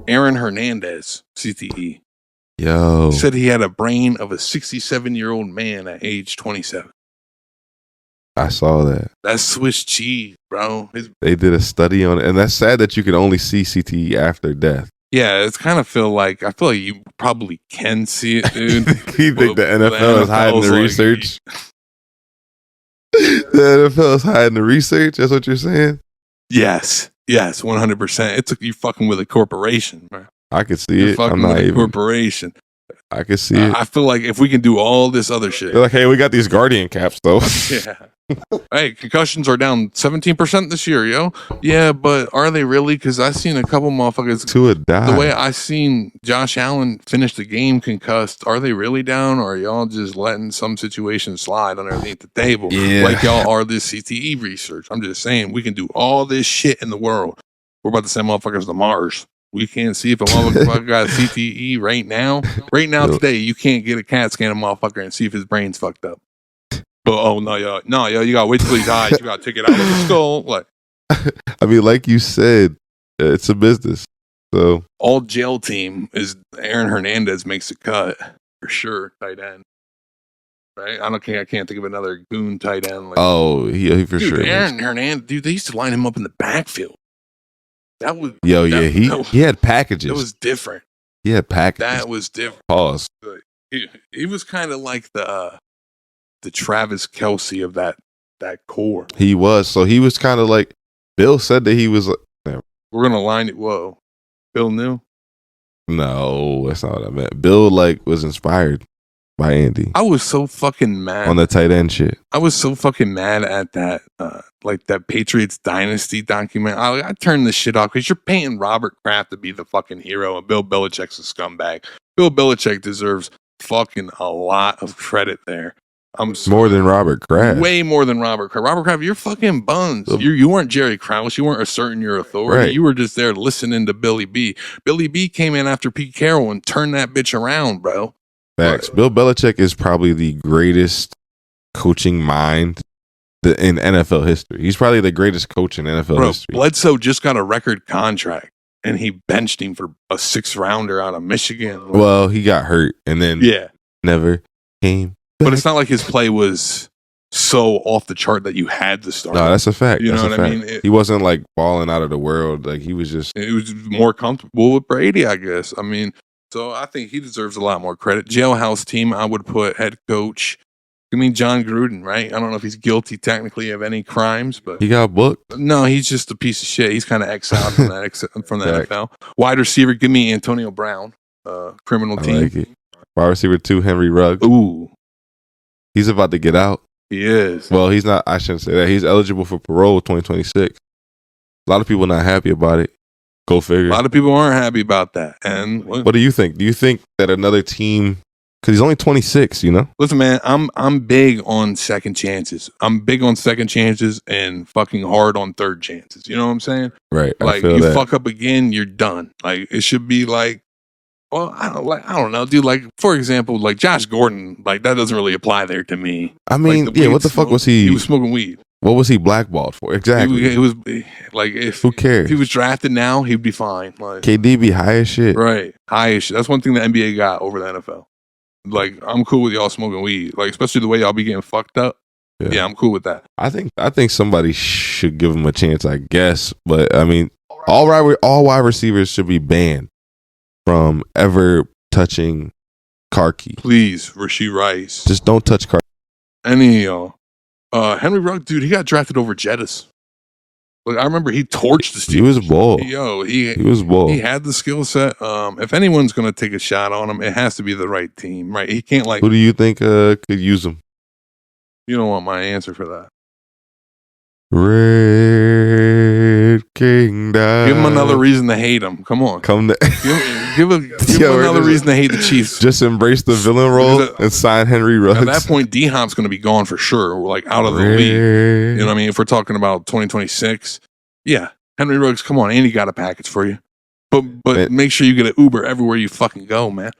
Speaker 1: Aaron Hernandez, CTE.
Speaker 2: Yo.
Speaker 1: Said he had a brain of a 67-year-old man at age 27.
Speaker 2: I saw that.
Speaker 1: That's Swiss cheese, bro.
Speaker 2: They did a study on it, and that's sad that you can only see CTE after death.
Speaker 1: Yeah, it's kind of feel like you probably can see it, dude.
Speaker 2: You think the NFL is hiding the research? The NFL is hiding the research? That's what you're saying?
Speaker 1: Yes, 100%. It's you fucking with a corporation, bro.
Speaker 2: I could see it.
Speaker 1: I'm not even a corporation.
Speaker 2: I can see it.
Speaker 1: I feel like if we can do all this other shit.
Speaker 2: They're like, hey, we got these Guardian caps, though.
Speaker 1: Yeah. Hey, concussions are down 17% this year, yo. Yeah, but are they really? Because I seen a couple motherfuckers.
Speaker 2: To a die.
Speaker 1: The way I seen Josh Allen finish the game concussed, are they really down? Or are y'all just letting some situation slide underneath the table?
Speaker 2: Yeah.
Speaker 1: Like y'all are this CTE research. I'm just saying, we can do all this shit in the world. We're about to send motherfuckers to Mars. We can't see if a motherfucker got CTE right now. Right now, today, you can't get a CAT scan of a motherfucker and see if his brain's fucked up. But no, yo, you gotta wait till he dies. You gotta take it out of the skull. Like,
Speaker 2: I mean, like you said, it's a business. So
Speaker 1: all jail team is Aaron Hernandez makes a cut for sure. Tight end, right? I can't think of another goon tight end. Like,
Speaker 2: he for sure.
Speaker 1: Aaron Hernandez, dude, they used to line him up in the backfield. That was
Speaker 2: he had packages.
Speaker 1: It was different.
Speaker 2: He had packages.
Speaker 1: That was different.
Speaker 2: Pause.
Speaker 1: He was kind of like the Travis Kelce of that core.
Speaker 2: He was. So he was kind of like Bill said that he was.
Speaker 1: We're gonna line it. Whoa, Bill knew.
Speaker 2: No, that's not what I meant. Bill was inspired by Andy.
Speaker 1: I was so fucking mad
Speaker 2: on the tight end shit.
Speaker 1: I was so fucking mad at that, that Patriots Dynasty document. I turned this shit off because you're paying Robert Kraft to be the fucking hero, and Bill Belichick's a scumbag. Bill Belichick deserves fucking a lot of credit there.
Speaker 2: More than Robert Kraft.
Speaker 1: Way more than Robert Kraft. Robert Kraft, you're fucking buns. You weren't Jerry Krause. You weren't asserting your authority. Right. You were just there listening to Billy B. Billy B came in after Pete Carroll and turned that bitch around, bro.
Speaker 2: Facts. Bill Belichick is probably the greatest coaching mind in NFL history. He's probably the greatest coach in NFL history.
Speaker 1: Bledsoe just got a record contract, and he benched him for a 6th rounder out of Michigan.
Speaker 2: Well, he got hurt, and then never came.
Speaker 1: But it's not like his play was so off the chart that you had to start.
Speaker 2: No, that's a fact.
Speaker 1: You know what I mean?
Speaker 2: He wasn't like balling out of the world. Like he was just.
Speaker 1: It was more comfortable with Brady, I guess. I mean, so I think he deserves a lot more credit. Jailhouse team, I would put head coach. I mean, John Gruden, right? I don't know if he's guilty technically of any crimes, but
Speaker 2: he got booked.
Speaker 1: No, he's just a piece of shit. He's kind of exiled from the NFL. Wide receiver, give me Antonio Brown, criminal team.
Speaker 2: I like it. Wide receiver 2, Henry Ruggs.
Speaker 1: Ooh.
Speaker 2: He's about to get out.
Speaker 1: He is.
Speaker 2: Well, he's not. I shouldn't say that. He's eligible for parole 2026. A lot of people not happy about it. Go figure.
Speaker 1: A lot of people aren't happy about that. And
Speaker 2: what do you think? Do you think that another team Because he's only 26, you know?
Speaker 1: Listen, man, I'm big on second chances. I'm big on second chances and fucking hard on third chances. You know what I'm saying?
Speaker 2: Right.
Speaker 1: Like, you fuck up again, you're done. Like, it should be like, well, I don't know, dude. Like, for example, like Josh Gordon, like that doesn't really apply there to me.
Speaker 2: I mean,
Speaker 1: like,
Speaker 2: what the fuck was he?
Speaker 1: He was smoking weed.
Speaker 2: What was he blackballed for? Exactly.
Speaker 1: It was like,
Speaker 2: who cares?
Speaker 1: If he was drafted now, he'd be fine. Like,
Speaker 2: KD be high as shit.
Speaker 1: Right, high as shit. That's one thing the NBA got over the NFL. Like, I'm cool with y'all smoking weed. Like, especially the way y'all be getting fucked up. Yeah, I'm cool with that.
Speaker 2: I think somebody should give him a chance, I guess. But I mean, all wide receivers should be banned from ever touching car key.
Speaker 1: Please, Rashee Rice.
Speaker 2: Just don't touch car.
Speaker 1: Any of y'all. Henry Ruggs, dude, he got drafted over Jettis. Like, I remember he torched the Steelers.
Speaker 2: He was bald.
Speaker 1: He
Speaker 2: was bald.
Speaker 1: He had the skill set. If anyone's gonna take a shot on him, it has to be the right team, right? He can't like.
Speaker 2: Who do you think could use him?
Speaker 1: You don't want my answer for that.
Speaker 2: Red Kingdom.
Speaker 1: Give him another reason to hate him. Come on. Give him another reson to hate the Chiefs.
Speaker 2: Just embrace the villain role and sign Henry Ruggs.
Speaker 1: At that point, D-Hop's going to be gone for sure. We're like out of the league. You know what I mean? If we're talking about 2026, yeah. Henry Ruggs, come on. And he got a package for you. But make sure you get an Uber everywhere you fucking go, man.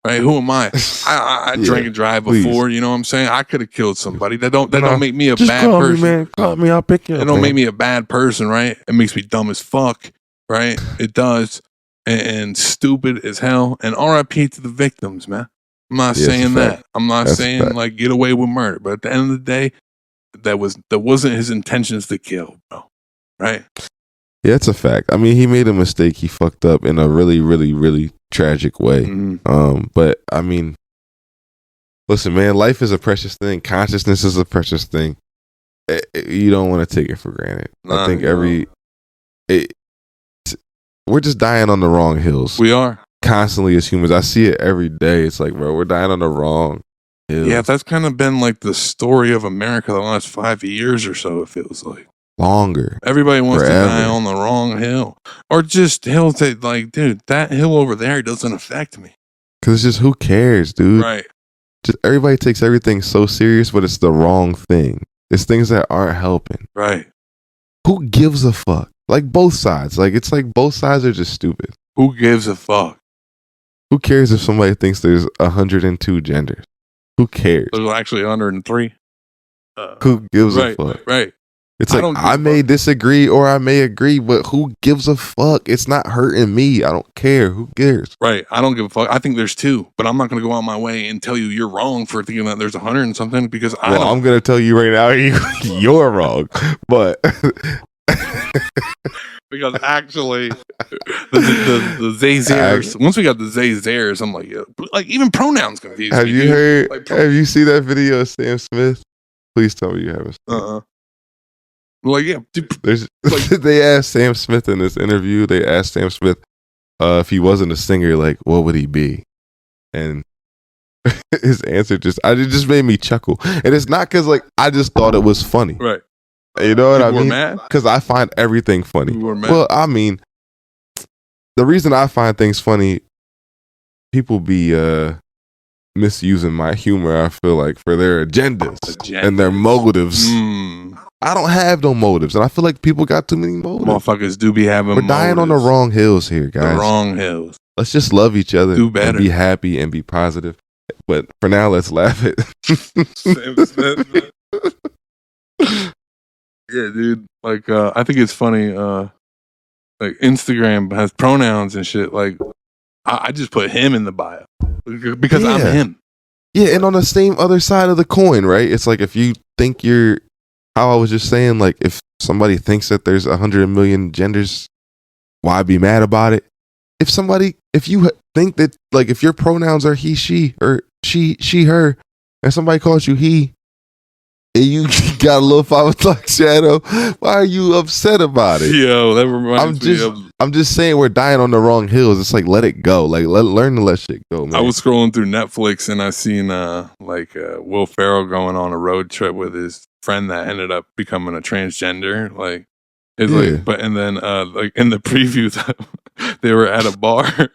Speaker 1: Right? Who am I? I drank and drive before. You know what I'm saying? I could have killed somebody. That don't make me a bad person.
Speaker 2: Me, man. Call me, I'll pick you up.
Speaker 1: It don't make me a bad person, right? It makes me dumb as fuck, right? It does. And stupid as hell. And RIP to the victims, man. I'm not saying that. I'm not saying like get away with murder. But at the end of the day, that wasn't his intentions to kill, bro. Right?
Speaker 2: Yeah, it's a fact. I mean, he made a mistake. He fucked up in a really, really, really tragic way. Mm-hmm. But I mean, listen, man, life is a precious thing. Consciousness is a precious thing. You don't want to take it for granted. I think we're just dying on the wrong hills.
Speaker 1: We are.
Speaker 2: Constantly as humans. I see it every day. It's like, bro, we're dying on the wrong hills.
Speaker 1: Yeah, that's kind of been like the story of America the last 5 years or so, it feels like.
Speaker 2: Longer.
Speaker 1: Everybody wants to die on the wrong hill. Or just hills that, like, dude, that hill over there doesn't affect me.
Speaker 2: Because it's just, who cares, dude?
Speaker 1: Right.
Speaker 2: Just everybody takes everything so serious, but it's the wrong thing. It's things that aren't helping.
Speaker 1: Right.
Speaker 2: Who gives a fuck? Like, both sides. Like, it's like both sides are just stupid.
Speaker 1: Who gives a fuck?
Speaker 2: Who cares if somebody thinks there's 102 genders? Who cares?
Speaker 1: There's actually 103.
Speaker 2: Who gives a fuck?
Speaker 1: Right.
Speaker 2: It's like, I may disagree or I may agree, but who gives a fuck? It's not hurting me. I don't care. Who cares?
Speaker 1: Right. I don't give a fuck. I think there's two, but I'm not going to go out my way and tell you you're wrong for thinking that there's 100 and something because
Speaker 2: I'm going to tell you right now, you're wrong. But
Speaker 1: because actually, the Zayzers, once we got the Zayzers, I'm like, yeah, like even pronouns confuse me.
Speaker 2: Have you heard? Like, have you seen that video of Sam Smith? Please tell me you haven't.
Speaker 1: Like, yeah,
Speaker 2: they asked Sam Smith in this interview. They asked Sam Smith if he wasn't a singer, like, what would he be? And his answer just made me chuckle. And it's not because like I just thought it was funny,
Speaker 1: right?
Speaker 2: You know what I mean? Because I find everything funny. Well, I mean, the reason I find things funny, people be misusing my humor. I feel like for their agendas and their motives. I don't have no motives, and I feel like people got too many motives.
Speaker 1: Motherfuckers do be having
Speaker 2: We're dying on the wrong hills here, guys.
Speaker 1: The wrong hills.
Speaker 2: Let's just love each other.
Speaker 1: Do better.
Speaker 2: And be happy and be positive. But for now, let's laugh at
Speaker 1: Sam Smith. Yeah, dude. Like, I think it's funny. Like, Instagram has pronouns and shit. Like, I just put him in the bio because I'm him.
Speaker 2: Yeah, and on the same other side of the coin, right? It's like if you think you're, how I was just saying, like if somebody thinks that there's 100 million genders, why be mad about it? If you think that, like, if your pronouns are he, she, or she, her, and somebody calls you he, and you got a little 5 o'clock shadow, why are you upset about it?
Speaker 1: Yo, that reminds me of...
Speaker 2: I'm just saying we're dying on the wrong hills. It's like, let it go. Like, learn to let shit go, man.
Speaker 1: I was scrolling through Netflix and I seen Will Ferrell going on a road trip with his friend that ended up becoming a transgender. Like, it's like, but and then like in the preview, they were at a bar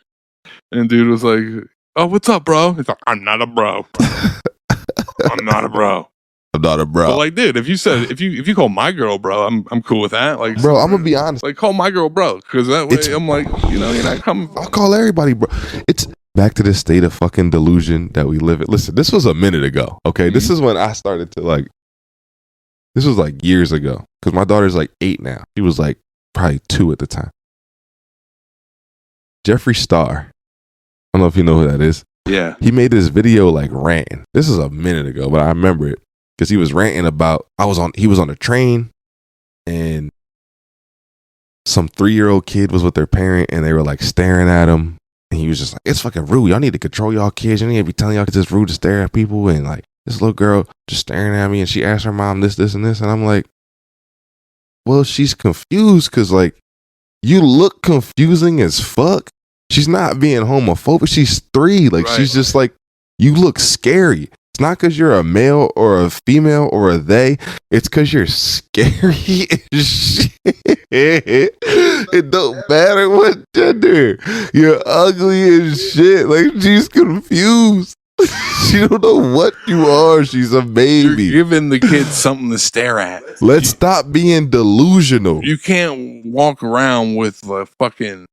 Speaker 1: and dude was like, Oh, what's up, bro? He's like, I'm not a bro. I'm not a bro.
Speaker 2: I'm not a bro.
Speaker 1: But like, dude, if you call my girl bro, I'm cool with that. Like,
Speaker 2: bro, I'm gonna be honest.
Speaker 1: Like, call my girl bro, because that way I'm like, you know, you're not coming.
Speaker 2: I'll call everybody bro. It's back to this state of fucking delusion that we live in. Listen, this was a minute ago. Okay, this is when I started to like. This was like years ago because my daughter's like 8 now. She was like probably 2 at the time. Jeffree Star. I don't know if you know who that is.
Speaker 1: Yeah.
Speaker 2: He made this video like ranting. This is a minute ago, but I remember it because he was ranting about he was on a train and some 3-year-old kid was with their parent and they were like staring at him. And he was just like, it's fucking rude. Y'all need to control y'all kids. You need to be telling y'all kids it's rude to stare at people. And like this little girl just staring at me and she asked her mom this, and this. And I'm like, well, she's confused because like you look confusing as fuck. She's not being homophobic. She's 3. Like she's just like, you look scary. It's not because you're a male or a female or a they. It's because you're scary as shit. It don't matter what gender. You're ugly as shit. Like she's confused. She don't know what you are. She's a baby.
Speaker 1: You're giving the kids something to stare at.
Speaker 2: Let's stop being delusional.
Speaker 1: You can't walk around with a fucking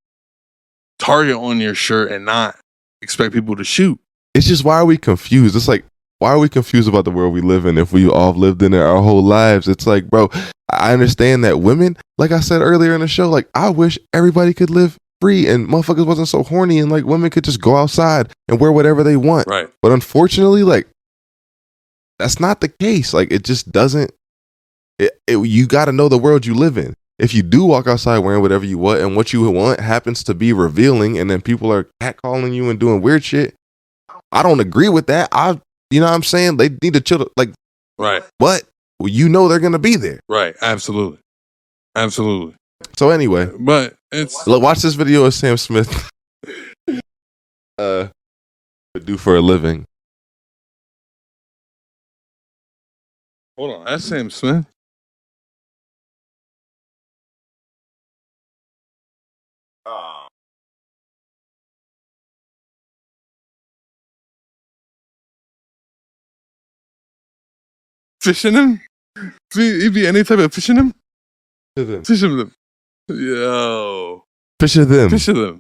Speaker 1: target on your shirt and not expect people to shoot.
Speaker 2: It's just, why are we confused? It's like, why are we confused about the world we live in if we all have lived in it our whole lives? It's like, bro, I understand that women, like I said earlier in the show, like I wish everybody could live free and motherfuckers wasn't so horny and like women could just go outside and wear whatever they want.
Speaker 1: Right.
Speaker 2: But unfortunately, like that's not the case. Like it just doesn't, you got to know the world you live in. If you do walk outside wearing whatever you want and what you want happens to be revealing and then people are catcalling you and doing weird shit, I don't agree with that. You know what I'm saying? They need to chill. Like,
Speaker 1: right.
Speaker 2: But well, you know they're going to be there.
Speaker 1: Right. Absolutely. Absolutely.
Speaker 2: So anyway.
Speaker 1: But it's...
Speaker 2: Look, watch this video of Sam Smith do for a living.
Speaker 1: Hold on. That's Sam Smith. Fishing him? He be any type of fishing him? Fishing them. Yo.
Speaker 2: Fishing them.
Speaker 1: Fishing them.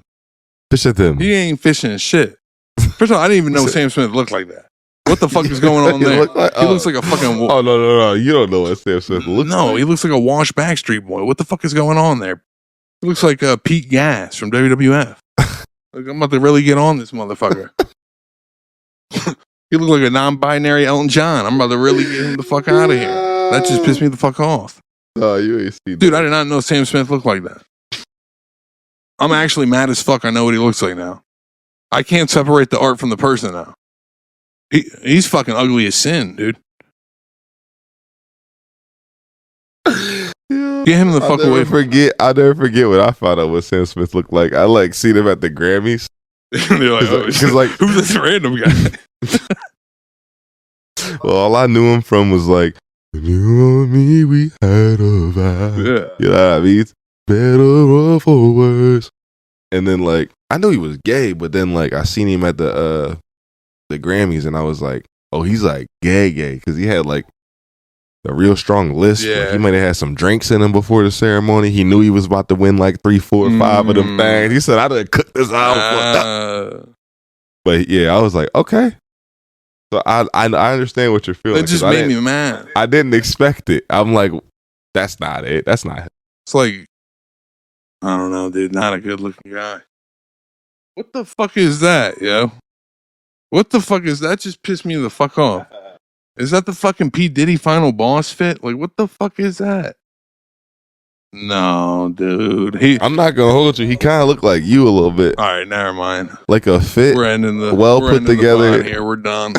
Speaker 2: Fishing them.
Speaker 1: He ain't fishing shit. First of all, I didn't even know Sam Smith looked like that. What the fuck is going on there? He looks like a fucking...
Speaker 2: Oh, no. You don't know what Sam Smith looks like.
Speaker 1: No, he looks like a washed Backstreet Boy. What the fuck is going on there? He looks like Pete Gas from WWF. Like, I'm about to really get on this motherfucker. He looks like a non-binary Elton John. I'm about to really get him the fuck out of here. That just pissed me the fuck off.
Speaker 2: Oh, you ain't seen
Speaker 1: Dude, I did not know Sam Smith looked like that. I'm actually mad as fuck. I know what he looks like now. I can't separate the art from the person now. He's fucking ugly as sin, dude. Get him the fuck away from me.
Speaker 2: I'll never forget when I found out what Sam Smith looked like. I like seen him at the Grammys.
Speaker 1: They're like, oh, like, who's this random guy?
Speaker 2: Well, all I knew him from was like, you and me, we had a vibe. Yeah. You know what I mean? It's better or for worse. And then like, I knew he was gay, but then like, I seen him at the Grammys and I was like, oh, he's like gay. Cause he had like a real strong list.
Speaker 1: Yeah.
Speaker 2: Like, he might have had some drinks in him before the ceremony. He knew he was about to win like 3, 4, 5 of them things. He said, I done cooked this out. But yeah, I was like, okay. So I understand what you're feeling.
Speaker 1: It just made me mad.
Speaker 2: I didn't expect it. I'm like, that's not it. That's not it.
Speaker 1: It's like, I don't know, dude. Not a good looking guy. What the fuck is that, yo? What the fuck is that? Just pissed me the fuck off. Is that the fucking P. Diddy final boss fit? Like, what the fuck is that? No, dude.
Speaker 2: I'm not gonna hold you. He kind of looked like you a little bit.
Speaker 1: All right, never mind.
Speaker 2: Like a fit.
Speaker 1: We're ending the
Speaker 2: put together.
Speaker 1: Here, we're done.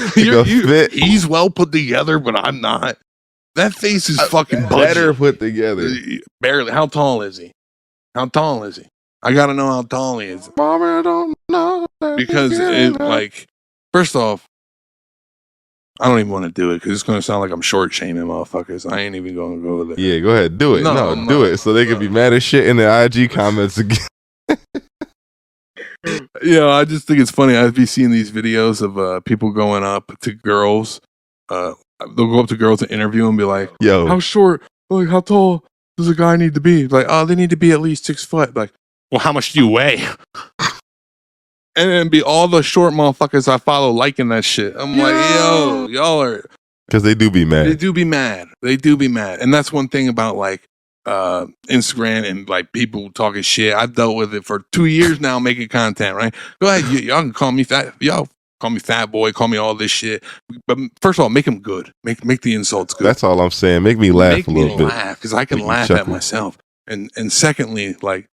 Speaker 2: Fit.
Speaker 1: He's well put together, but I'm not. That face is fucking
Speaker 2: better put together.
Speaker 1: Barely. How tall is he? I gotta know how tall he is.
Speaker 2: Mama don't know.
Speaker 1: Because like, first off, I don't even want to do it because it's going to sound like I'm short shaming motherfuckers. I ain't even going to go there.
Speaker 2: Yeah, go ahead. Do it. No, do it so they can be mad as shit in the IG comments again.
Speaker 1: I just think it's funny. I'd be seeing these videos of people going up to girls. They'll go up to girls to interview and be like, "Yo, how short? Like, how tall does a guy need to be?" Like, "Oh, they need to be at least 6 foot." Like, "Well, how much do you weigh?" And then be all the short motherfuckers I follow liking that shit. I'm like, yo, y'all are.
Speaker 2: Because they do be mad.
Speaker 1: They do be mad. And that's one thing about like Instagram and like people talking shit. I've dealt with it for 2 years now making content, right? Go ahead. Y'all can call me fat. Y'all call me fat boy. Call me all this shit. But first of all, make them good. Make the insults good.
Speaker 2: That's all I'm saying. Make me laugh a little bit.
Speaker 1: Because I can laugh at myself. And secondly, like,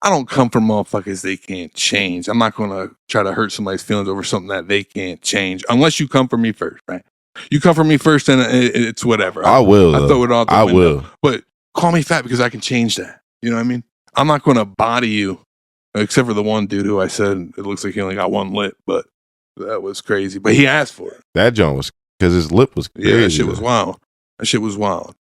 Speaker 1: I don't come from motherfuckers they can't change. I'm not going to try to hurt somebody's feelings over something that they can't change. Unless you come from me first, right? You come from me first, and it's whatever.
Speaker 2: I will.
Speaker 1: I throw it out the window.
Speaker 2: Will.
Speaker 1: But call me fat because I can change that. You know what I mean? I'm not going to body you, except for the one dude who I said it looks like he only got one lip, but that was crazy. But he asked for it.
Speaker 2: That joint was because his lip was crazy.
Speaker 1: Yeah, that shit was wild.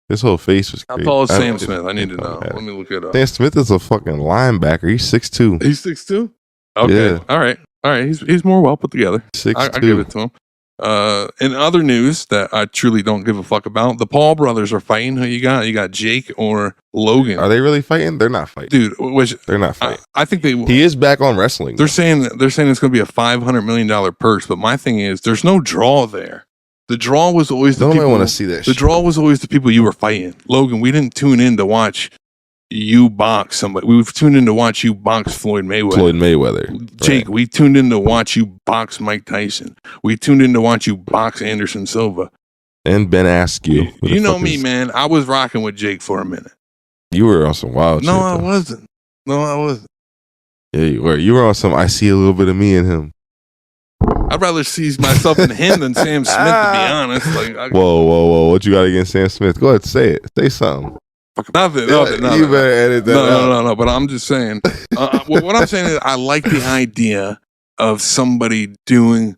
Speaker 2: His whole face was crazy.
Speaker 1: How tall is Sam Smith? I need to know. Let me look it up.
Speaker 2: Sam Smith is a fucking linebacker. He's 6'2".
Speaker 1: He's 6'2"? Okay. Yeah. All right. He's more well put together.
Speaker 2: 6'2".
Speaker 1: I give it to him. In other news that I truly don't give a fuck about, the Paul brothers are fighting. Who you got? You got Jake or Logan?
Speaker 2: Are they really fighting? They're not fighting,
Speaker 1: dude.
Speaker 2: They're not fighting.
Speaker 1: I think they.
Speaker 2: He is back on wrestling.
Speaker 1: They're saying it's going to be a $500 million purse. But my thing is, there's no draw there. The draw was always the people.
Speaker 2: I want to see that.
Speaker 1: The draw was always the people you were fighting. Logan, we didn't tune in to watch you box somebody. We've tuned in to watch you box Floyd Mayweather. Jake, right. We tuned in to watch you box Mike Tyson. We tuned in to watch you box Anderson Silva.
Speaker 2: And Ben Askew.
Speaker 1: You know me, man. I was rocking with Jake for a minute.
Speaker 2: You were on some wild shit.
Speaker 1: No, I wasn't.
Speaker 2: Yeah, you were. You were on some, I see a little bit of me in him.
Speaker 1: I'd rather see myself in him than Sam Smith, to be honest. Like,
Speaker 2: whoa. What you got against Sam Smith? Go ahead, say it. Say something.
Speaker 1: Nothing.
Speaker 2: You better edit that out.
Speaker 1: No. But I'm just saying. What I'm saying is I like the idea of somebody doing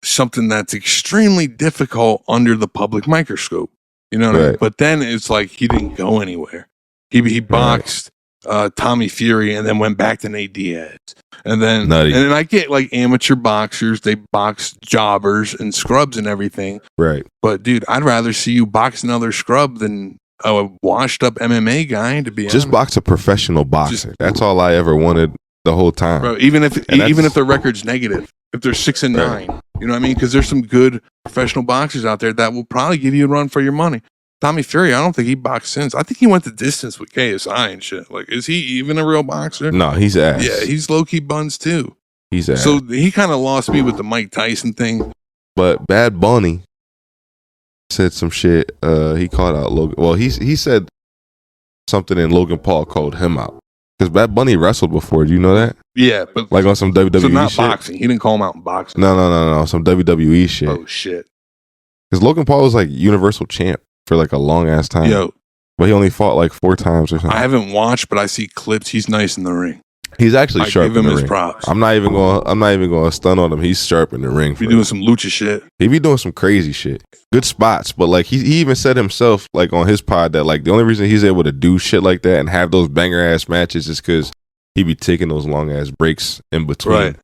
Speaker 1: something that's extremely difficult under the public microscope. You know what I mean? But then it's like he didn't go anywhere. He boxed Tommy Fury and then went back to Nate Diaz. And then I get like amateur boxers, they box jobbers and scrubs and everything.
Speaker 2: Right.
Speaker 1: But dude, I'd rather see you box another scrub than a washed up MMA guy, to be honest.
Speaker 2: Just box a professional boxer. That's all I ever wanted the whole time.
Speaker 1: Bro, even if the record's negative, if they're 6-9, you know what I mean? Because there's some good professional boxers out there that will probably give you a run for your money. Tommy Fury, I don't think he boxed since. I think he went the distance with KSI and shit. Like, is he even a real boxer?
Speaker 2: No, he's ass.
Speaker 1: Yeah, he's low-key buns too.
Speaker 2: He's ass.
Speaker 1: So he kind of lost me with the Mike Tyson thing.
Speaker 2: But Bad Bunny said some shit. He called out Logan. Well, he said something and Logan Paul called him out. Because Bad Bunny wrestled before. Do you know that?
Speaker 1: Yeah. But
Speaker 2: like on some WWE
Speaker 1: so not
Speaker 2: shit?
Speaker 1: Boxing. He didn't call him out in boxing.
Speaker 2: No. Some WWE shit.
Speaker 1: Oh, shit.
Speaker 2: Because Logan Paul was like Universal Champ for like a long ass time.
Speaker 1: Yo.
Speaker 2: But he only fought like 4 times or something.
Speaker 1: I haven't watched, but I see clips. He's nice in the ring.
Speaker 2: He's actually sharp
Speaker 1: give him
Speaker 2: in the
Speaker 1: his
Speaker 2: ring.
Speaker 1: Props.
Speaker 2: I'm not even going to stun on him. He's sharp in the ring.
Speaker 1: He doing some lucha shit.
Speaker 2: He be doing some crazy shit. Good spots, but like he even said himself, like on his pod, that like the only reason he's able to do shit like that and have those banger ass matches is because he be taking those long ass breaks in between.
Speaker 1: Right.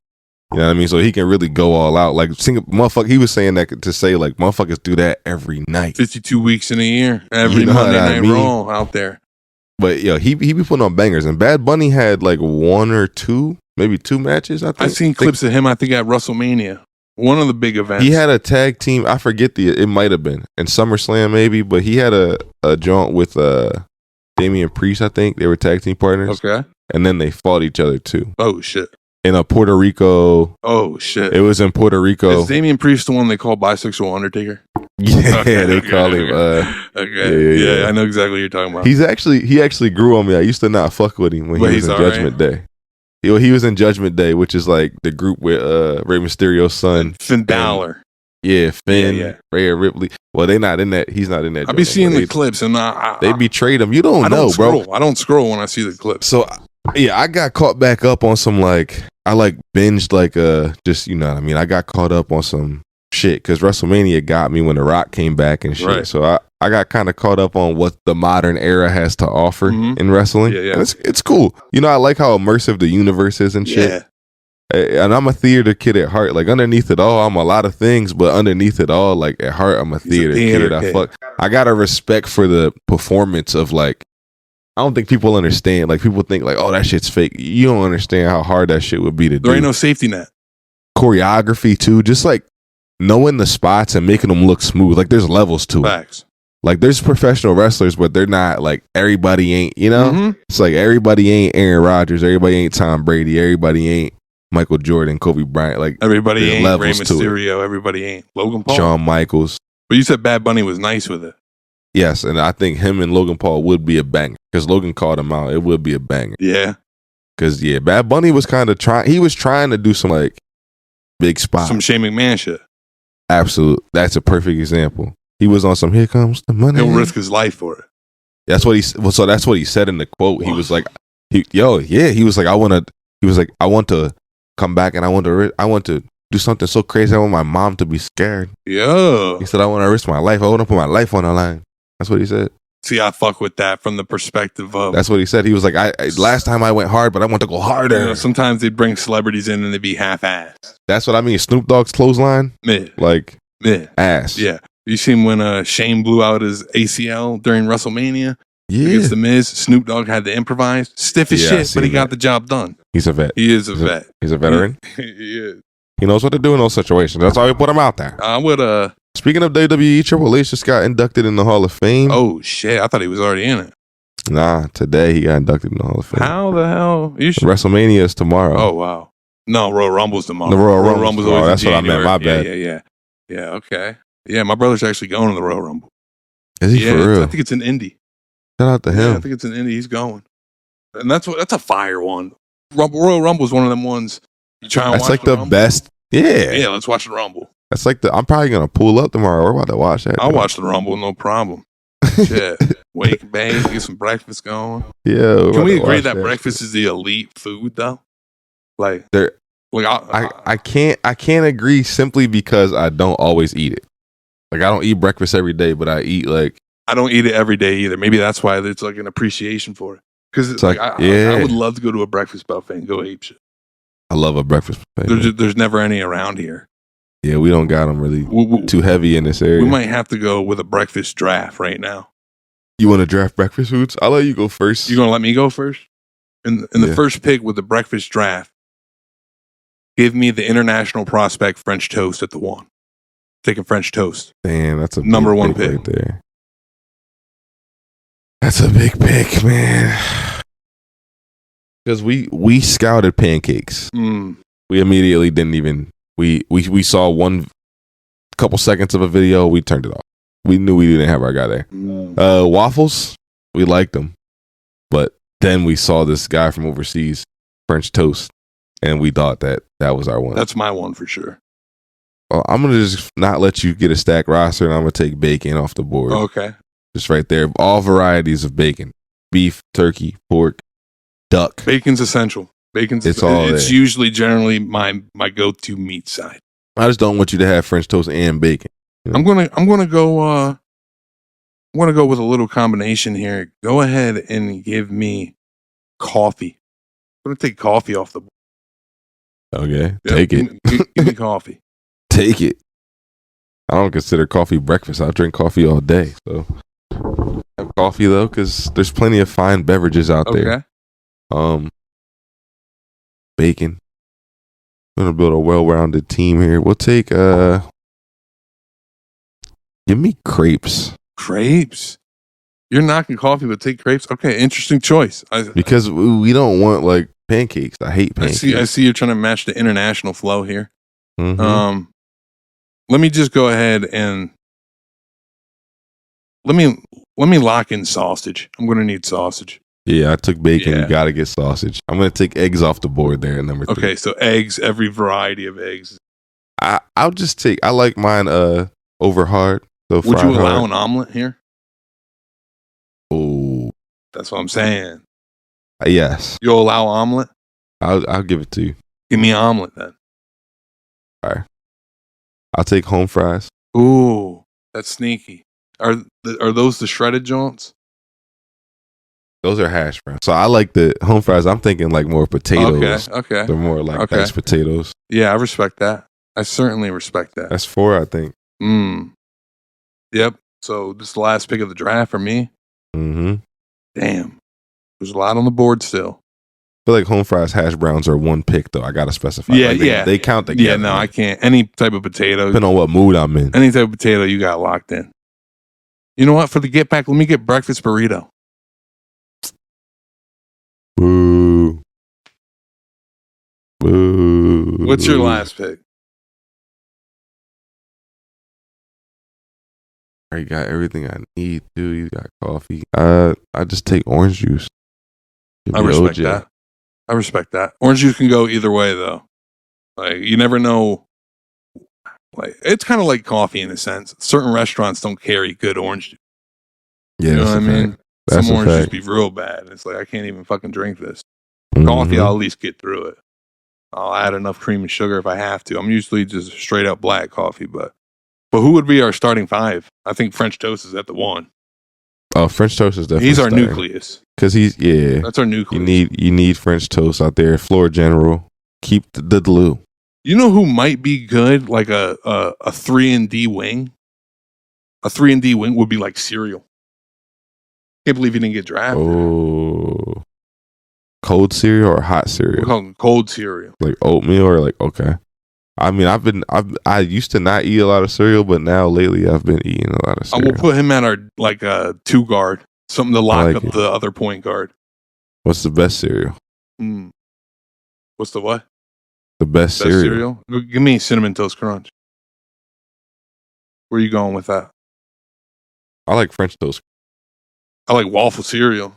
Speaker 2: You know what I mean? So he can really go all out. Like motherfucker, he was saying that to say like motherfuckers do that every night.
Speaker 1: 52 weeks in a year, every Monday Night Raw out there.
Speaker 2: But yo, he be putting on bangers, and Bad Bunny had like 1 or 2, maybe 2 matches. I think
Speaker 1: I've seen clips of him. I think at WrestleMania, one of the big events.
Speaker 2: He had a tag team. I forget it might have been in SummerSlam maybe, but he had a joint with Damian Priest. I think they were tag team partners.
Speaker 1: Okay,
Speaker 2: and then they fought each other too.
Speaker 1: Oh shit.
Speaker 2: In a Puerto Rico.
Speaker 1: Oh shit!
Speaker 2: It was in Puerto Rico.
Speaker 1: Is Damian Priest the one they call bisexual Undertaker?
Speaker 2: Yeah, they call him.
Speaker 1: Okay, yeah, I know exactly what you're talking about.
Speaker 2: He actually grew on me. I used to not fuck with him when he was in Judgment Day. He was in Judgment Day, which is like the group with Rey Mysterio's son,
Speaker 1: Finn Balor.
Speaker 2: Yeah, Finn, Rhea Ripley. Well, they not in that. He's not in that.
Speaker 1: I be seeing the clips, and
Speaker 2: they betrayed him. You don't know, bro.
Speaker 1: I don't scroll when I see the clips.
Speaker 2: So. Yeah, I got caught back up on some like I like binged like just you know what I mean. I got caught up on some shit because WrestleMania got me when The Rock came back and shit. Right. So I got kind of caught up on what the modern era has to offer in wrestling.
Speaker 1: Yeah.
Speaker 2: And it's cool. You know, I like how immersive the universe is and shit. And I'm a theater kid at heart. Like underneath it all, I'm a lot of things, but underneath it all, like at heart, I'm a theater kid. I got a respect for the performance of like. I don't think people understand. Like people think like, oh, that shit's fake. You don't understand how hard that shit would be to do.
Speaker 1: There ain't no safety net.
Speaker 2: Choreography too, just like knowing the spots and making them look smooth. Like there's levels to
Speaker 1: Facts.
Speaker 2: it. Like there's professional wrestlers, but they're not like everybody ain't. You know, It's like everybody ain't Aaron Rodgers. Everybody ain't Tom Brady. Everybody ain't Michael Jordan, Kobe Bryant, like
Speaker 1: everybody ain't Rey Mysterio, everybody ain't Logan Paul,
Speaker 2: Shawn Michaels.
Speaker 1: But you said Bad Bunny was nice with it.
Speaker 2: Yes, and I think him and Logan Paul would be a banger because Logan called him out. It would be a banger.
Speaker 1: Yeah,
Speaker 2: because Bad Bunny was kind of trying. He was trying to do some like big spots,
Speaker 1: some Shane McMahon shit.
Speaker 2: Absolute. That's a perfect example. He was on some. Here comes the money.
Speaker 1: He'll risk his life for it.
Speaker 2: That's what he. Well, so that's what he said in the quote. He was like, He was like, I want to come back and I want to do something so crazy. I want my mom to be scared.
Speaker 1: Yeah.
Speaker 2: He said, I want to risk my life. I want to put my life on the line. That's what he said.
Speaker 1: See, I fuck with that from the perspective of.
Speaker 2: That's what he said. He was like, I last time I went hard, but I want to go harder.
Speaker 1: You know, sometimes they bring celebrities in and they be half-assed.
Speaker 2: That's what I mean. Snoop Dogg's clothesline,
Speaker 1: mid,
Speaker 2: like
Speaker 1: mid
Speaker 2: ass.
Speaker 1: Yeah. You seen when Shane blew out his ACL during WrestleMania?
Speaker 2: Yeah.
Speaker 1: Against The Miz, Snoop Dogg had to improvise. Stiff as shit, but he got the job done.
Speaker 2: He's a vet.
Speaker 1: He is a vet.
Speaker 2: He's a veteran.
Speaker 1: He is.
Speaker 2: He knows what to do in those situations. That's why we put him out there.
Speaker 1: I would.
Speaker 2: Speaking of WWE, Triple H just got inducted in the Hall of Fame.
Speaker 1: Oh shit! I thought he was already in it.
Speaker 2: Nah, today he got inducted in the Hall of Fame.
Speaker 1: How the hell?
Speaker 2: WrestleMania is tomorrow.
Speaker 1: Oh wow. No, Royal Rumble's tomorrow.
Speaker 2: The Royal Rumble's
Speaker 1: always
Speaker 2: that's
Speaker 1: in
Speaker 2: what I meant. My bad.
Speaker 1: Yeah. Okay. Yeah, my brother's actually going to the Royal Rumble.
Speaker 2: Is he for real?
Speaker 1: I think it's in Indy.
Speaker 2: Shout out to him.
Speaker 1: I think it's in Indy. He's going, and that's a fire one. Royal Rumble is one of them ones. You try and
Speaker 2: that's
Speaker 1: watch
Speaker 2: like the
Speaker 1: Rumble?
Speaker 2: best. Yeah,
Speaker 1: let's watch the Rumble.
Speaker 2: That's like I'm probably gonna pull up tomorrow. We're about to watch that.
Speaker 1: I'll watch the Rumble, no problem. Shit, wake, bang, get some breakfast going.
Speaker 2: Yeah,
Speaker 1: can we agree that breakfast is the elite food though? Like,
Speaker 2: I can't agree simply because I don't always eat it. Like I don't eat breakfast every day, but I eat like.
Speaker 1: I don't eat it every day either. Maybe that's why there's like an appreciation for it. Because it's like, I would love to go to a breakfast buffet and go ape shit.
Speaker 2: I love a breakfast buffet.
Speaker 1: There's never any around here.
Speaker 2: Yeah, we don't got them really too heavy in this area.
Speaker 1: We might have to go with a breakfast draft right now.
Speaker 2: You want to draft breakfast foods? I'll let you go first.
Speaker 1: You gonna let me go first? In the first pick with the breakfast draft, give me the International Prospect French toast at the 1. Taking French toast.
Speaker 2: Damn, that's a
Speaker 1: number 1 pick
Speaker 2: right there. That's a big pick, man. Because we scouted pancakes. We immediately didn't even we saw one couple seconds of a video. We turned it off. We knew we didn't have our guy there. Waffles, we liked them, but then we saw this guy from overseas, French toast, and we thought that was our one.
Speaker 1: That's my one for sure.
Speaker 2: Well, I'm gonna just not let you get a stack roster, and I'm gonna take bacon off the board.
Speaker 1: Okay.
Speaker 2: Just right there. All varieties of bacon. Beef, turkey, pork, duck.
Speaker 1: Bacon's essential. It's usually generally my go-to meat side.
Speaker 2: I just don't want you to have French toast and bacon.
Speaker 1: You know? I'm gonna go with a little combination here. Go ahead and give me coffee. I'm gonna take coffee off the board.
Speaker 2: Okay. Take it.
Speaker 1: Give me coffee.
Speaker 2: Take it. I don't consider coffee breakfast. I drink coffee all day. So have coffee though, because there's plenty of fine beverages out there. Bacon. I'm gonna build a well-rounded team here. We'll take give me crepes.
Speaker 1: Crepes? You're knocking coffee, but take crepes? Okay, interesting choice.
Speaker 2: Because we don't want like pancakes. I hate pancakes.
Speaker 1: I see you're trying to match the international flow here.
Speaker 2: Mm-hmm.
Speaker 1: Let me just go ahead and let me lock in sausage. I'm gonna need sausage.
Speaker 2: Yeah, I took bacon. Yeah. You gotta get sausage. I'm gonna take eggs off the board there at number 3.
Speaker 1: Okay, so eggs, every variety of eggs.
Speaker 2: I'll just take. I like mine over hard. So
Speaker 1: would you allow an omelet here?
Speaker 2: Oh,
Speaker 1: that's what I'm saying.
Speaker 2: Yes,
Speaker 1: you'll allow omelet.
Speaker 2: I'll give it to you.
Speaker 1: Give me an omelet then.
Speaker 2: All right. I'll take home fries.
Speaker 1: Ooh, that's sneaky. Are those the shredded joints?
Speaker 2: Those are hash browns. So I like the home fries. I'm thinking like more potatoes.
Speaker 1: Okay.
Speaker 2: They're more like diced potatoes.
Speaker 1: Yeah, I respect that. I certainly respect that.
Speaker 2: That's 4, I think.
Speaker 1: Yep. So this is the last pick of the draft for me.
Speaker 2: Mm-hmm.
Speaker 1: Damn. There's a lot on the board still.
Speaker 2: I feel like home fries, hash browns are 1 pick though. I gotta specify.
Speaker 1: Yeah,
Speaker 2: like they count together.
Speaker 1: Yeah, no, I can't. Any type of potato.
Speaker 2: Depending on what mood I'm in.
Speaker 1: Any type of potato you got locked in. You know what? For the get back, let me get breakfast burrito.
Speaker 2: Boo. Boo.
Speaker 1: What's your last pick?
Speaker 2: You got everything I need, dude. You got coffee. I just take orange juice.
Speaker 1: I respect that. Orange juice can go either way, though. Like, you never know. Like, it's kind of like coffee in a sense. Certain restaurants don't carry good orange juice.
Speaker 2: Yeah,
Speaker 1: you know what I mean? Some orange juice be real bad. It's like, I can't even fucking drink this. Coffee, I'll at least get through it. I'll add enough cream and sugar if I have to. I'm usually just straight up black coffee, but who would be our starting 5? I think French toast is at the 1.
Speaker 2: Oh, French toast is definitely
Speaker 1: he's our nucleus.
Speaker 2: Because
Speaker 1: that's our nucleus.
Speaker 2: You need French toast out there. Floor general. Keep the glue.
Speaker 1: You know who might be good? Like a 3-and-D wing. A 3-and-D wing would be like cereal. Can't believe he didn't get drafted.
Speaker 2: Oh, cold cereal or hot cereal?
Speaker 1: We'll call him cold cereal.
Speaker 2: Like oatmeal or like okay. I mean, I used to not eat a lot of cereal, but now lately I've been eating a lot of cereal.
Speaker 1: I will put him at our 2 guard, something to lock up the other point guard.
Speaker 2: What's the best cereal?
Speaker 1: What's the what?
Speaker 2: The best cereal?
Speaker 1: Give me Cinnamon Toast Crunch. Where are you going with that?
Speaker 2: I like French toast.
Speaker 1: I like waffle cereal.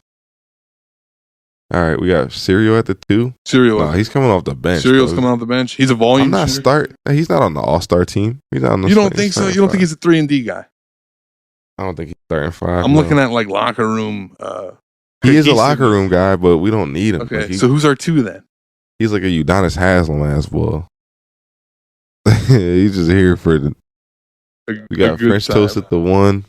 Speaker 2: All right, we got cereal at the 2.
Speaker 1: Cereal.
Speaker 2: No, he's coming off the bench.
Speaker 1: Cereal's coming off the bench. He's a volume.
Speaker 2: He's not on the All-Star team. He's not on the.
Speaker 1: You don't think so? You don't think he's a 3-and-D guy?
Speaker 2: I don't think he's starting 5.
Speaker 1: I'm looking at like locker room.
Speaker 2: He is a locker room guy, but we don't need him.
Speaker 1: Okay, so who's our 2 then?
Speaker 2: He's like a Udonis Haslem ass boy. He's just here for the. We got French toast at the 1.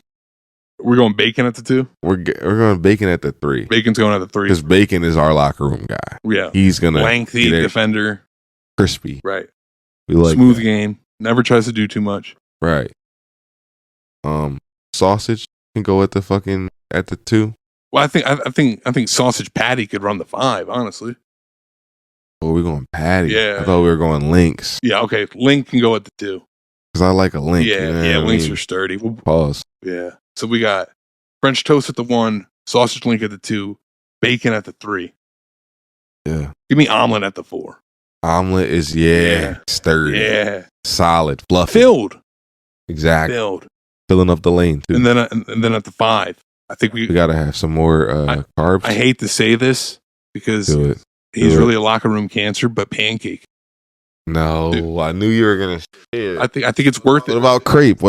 Speaker 1: We're going bacon at the 2?
Speaker 2: We're going bacon at the 3.
Speaker 1: Bacon's going at the 3.
Speaker 2: Because bacon is our locker room guy.
Speaker 1: Yeah.
Speaker 2: He's going to.
Speaker 1: Lengthy defender.
Speaker 2: Crispy.
Speaker 1: Right.
Speaker 2: We like
Speaker 1: smooth game. Never tries to do too much.
Speaker 2: Right. Sausage can go at the 2.
Speaker 1: Well, I think sausage patty could run the 5, honestly.
Speaker 2: Oh, we're going patty.
Speaker 1: Yeah.
Speaker 2: I thought we were going links.
Speaker 1: Yeah, okay. Link can go at the 2.
Speaker 2: Because I like a link.
Speaker 1: Yeah, links are sturdy.
Speaker 2: Pause.
Speaker 1: Yeah. So we got French toast at the 1, sausage link at the 2, bacon at the 3.
Speaker 2: Yeah.
Speaker 1: Give me omelet at the 4.
Speaker 2: Omelet is, sturdy.
Speaker 1: Yeah.
Speaker 2: Solid. Fluffy.
Speaker 1: Filled.
Speaker 2: Exactly.
Speaker 1: Filled.
Speaker 2: Filling up the lane, too.
Speaker 1: And then at the 5, I think we
Speaker 2: got to have some more carbs.
Speaker 1: I hate to say this because he's really a locker room cancer, but pancake.
Speaker 2: No, dude. I knew you were gonna say it.
Speaker 1: I think it's worth it.
Speaker 2: What about crepe?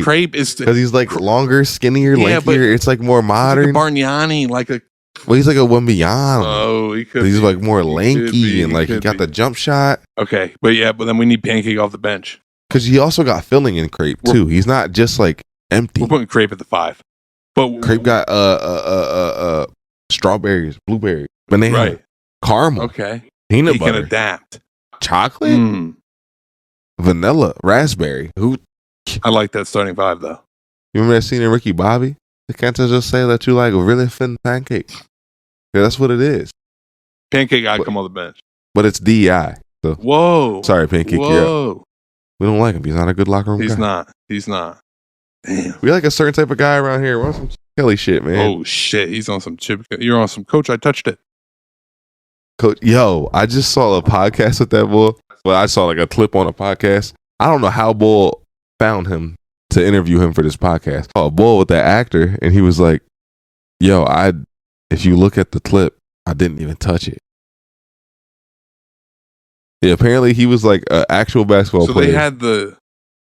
Speaker 2: Crepe
Speaker 1: is
Speaker 2: because he's like longer, skinnier, lankier. It's like more modern.
Speaker 1: Like a Bargnani, like a.
Speaker 2: Well, he's like a Wembyana.
Speaker 1: Oh,
Speaker 2: he's like more lanky and like he got the jump shot.
Speaker 1: Okay, but then we need pancake off the bench
Speaker 2: because he also got filling in crepe too. He's not just like empty.
Speaker 1: We're putting crepe at the 5, but
Speaker 2: crepe got strawberries, blueberries, banana,
Speaker 1: right.
Speaker 2: Caramel.
Speaker 1: Okay,
Speaker 2: peanut butter.
Speaker 1: He can adapt.
Speaker 2: Chocolate, vanilla, raspberry.
Speaker 1: I like that starting 5 though.
Speaker 2: You remember that scene in Ricky Bobby? Can't I just say that you like a really thin pancake? Yeah, that's what it is.
Speaker 1: Pancake guy come on the bench,
Speaker 2: but it's DEI. So
Speaker 1: whoa,
Speaker 2: sorry, pancake.
Speaker 1: Whoa,
Speaker 2: we don't like him. He's not a good locker room guy.
Speaker 1: He's not. Damn.
Speaker 2: We like a certain type of guy around here. We're on some Kelly shit, man.
Speaker 1: Oh shit, he's on some chip. You're on some Coach. I touched it.
Speaker 2: Coach, I just saw a podcast with that boy. Well, I saw like a clip on a podcast. I don't know how Bull found him to interview him for this podcast. Oh, Bull with that actor, and he was like, if you look at the clip, I didn't even touch it. Yeah, apparently he was like an actual basketball player.
Speaker 1: So they had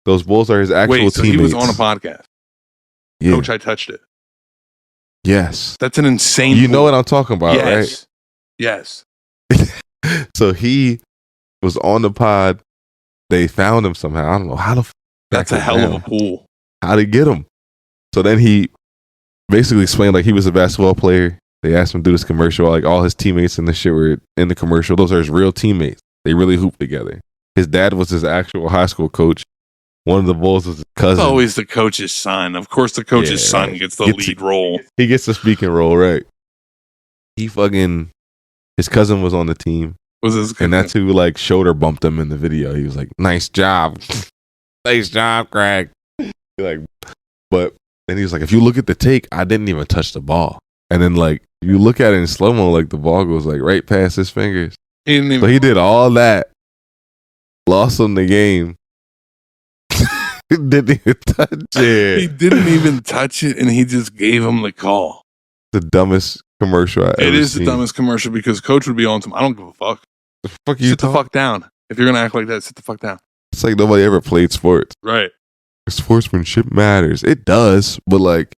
Speaker 2: those Bulls are his actual teammates.
Speaker 1: He was on a podcast.
Speaker 2: Yeah.
Speaker 1: Coach, I touched it.
Speaker 2: Yes.
Speaker 1: That's an insane.
Speaker 2: You know what I'm talking about, right?
Speaker 1: Yes.
Speaker 2: So he was on the pod. They found him somehow. I don't know how
Speaker 1: that's a hell of a pool.
Speaker 2: How to get him? So then he basically explained like he was a basketball player. They asked him to do this commercial. Like all his teammates in the shit were in the commercial. Those are his real teammates. They really hoop together. His dad was his actual high school coach. One of the Bulls was his cousin.
Speaker 1: It's always the coach's son. Of course, the coach's son gets the lead role.
Speaker 2: He gets the speaking role, right? His cousin was on the team. And that's who like shoulder bumped him in the video. He was like, "Nice job, nice job, Craig." Like, but then he was like, "If you look at the take, I didn't even touch the ball." And then like you look at it in slow mo, like the ball goes like right past his fingers. So he did all that, lost him the game. Didn't even touch it.
Speaker 1: He didn't even touch it, and he just gave him the call.
Speaker 2: The dumbest commercial I ever seen.
Speaker 1: It is the dumbest commercial because coach would be on to him. I don't give a fuck.
Speaker 2: The fuck you
Speaker 1: sit the fuck down. If you're gonna act like that, sit the fuck down.
Speaker 2: It's like nobody ever played sports.
Speaker 1: Right.
Speaker 2: Sportsmanship matters. It does, but like,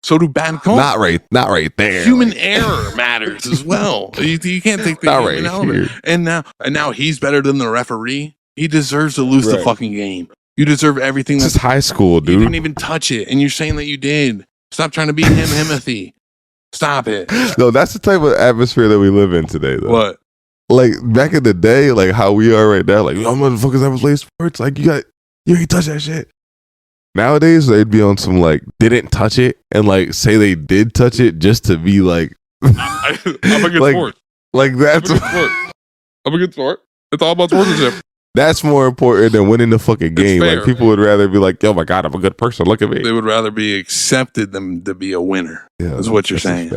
Speaker 1: so do bad calls.
Speaker 2: Not right there.
Speaker 1: Human error matters as well. You can't take the human element. And now he's better than the referee. He deserves to lose the fucking game. You deserve everything.
Speaker 2: This is high school, dude.
Speaker 1: You didn't even touch it, and you're saying that you did. Stop trying to be Timothy. Stop it.
Speaker 2: No, that's the type of atmosphere that we live in today, though.
Speaker 1: What?
Speaker 2: Like back in the day, like how we are right now, like, y'all motherfuckers ever play sports? Like you ain't touch that shit. Nowadays, they'd be on some like didn't touch it and like say they did touch it just to be like,
Speaker 1: I'm a good sport.
Speaker 2: Like that's
Speaker 1: I'm a good sport. It's all about sportsmanship.
Speaker 2: That's more important than winning the fucking game.
Speaker 1: Fair,
Speaker 2: like people would rather be like, "Oh my god, I'm a good person. Look at me."
Speaker 1: They would rather be accepted than to be a winner. Yeah, is what you're saying.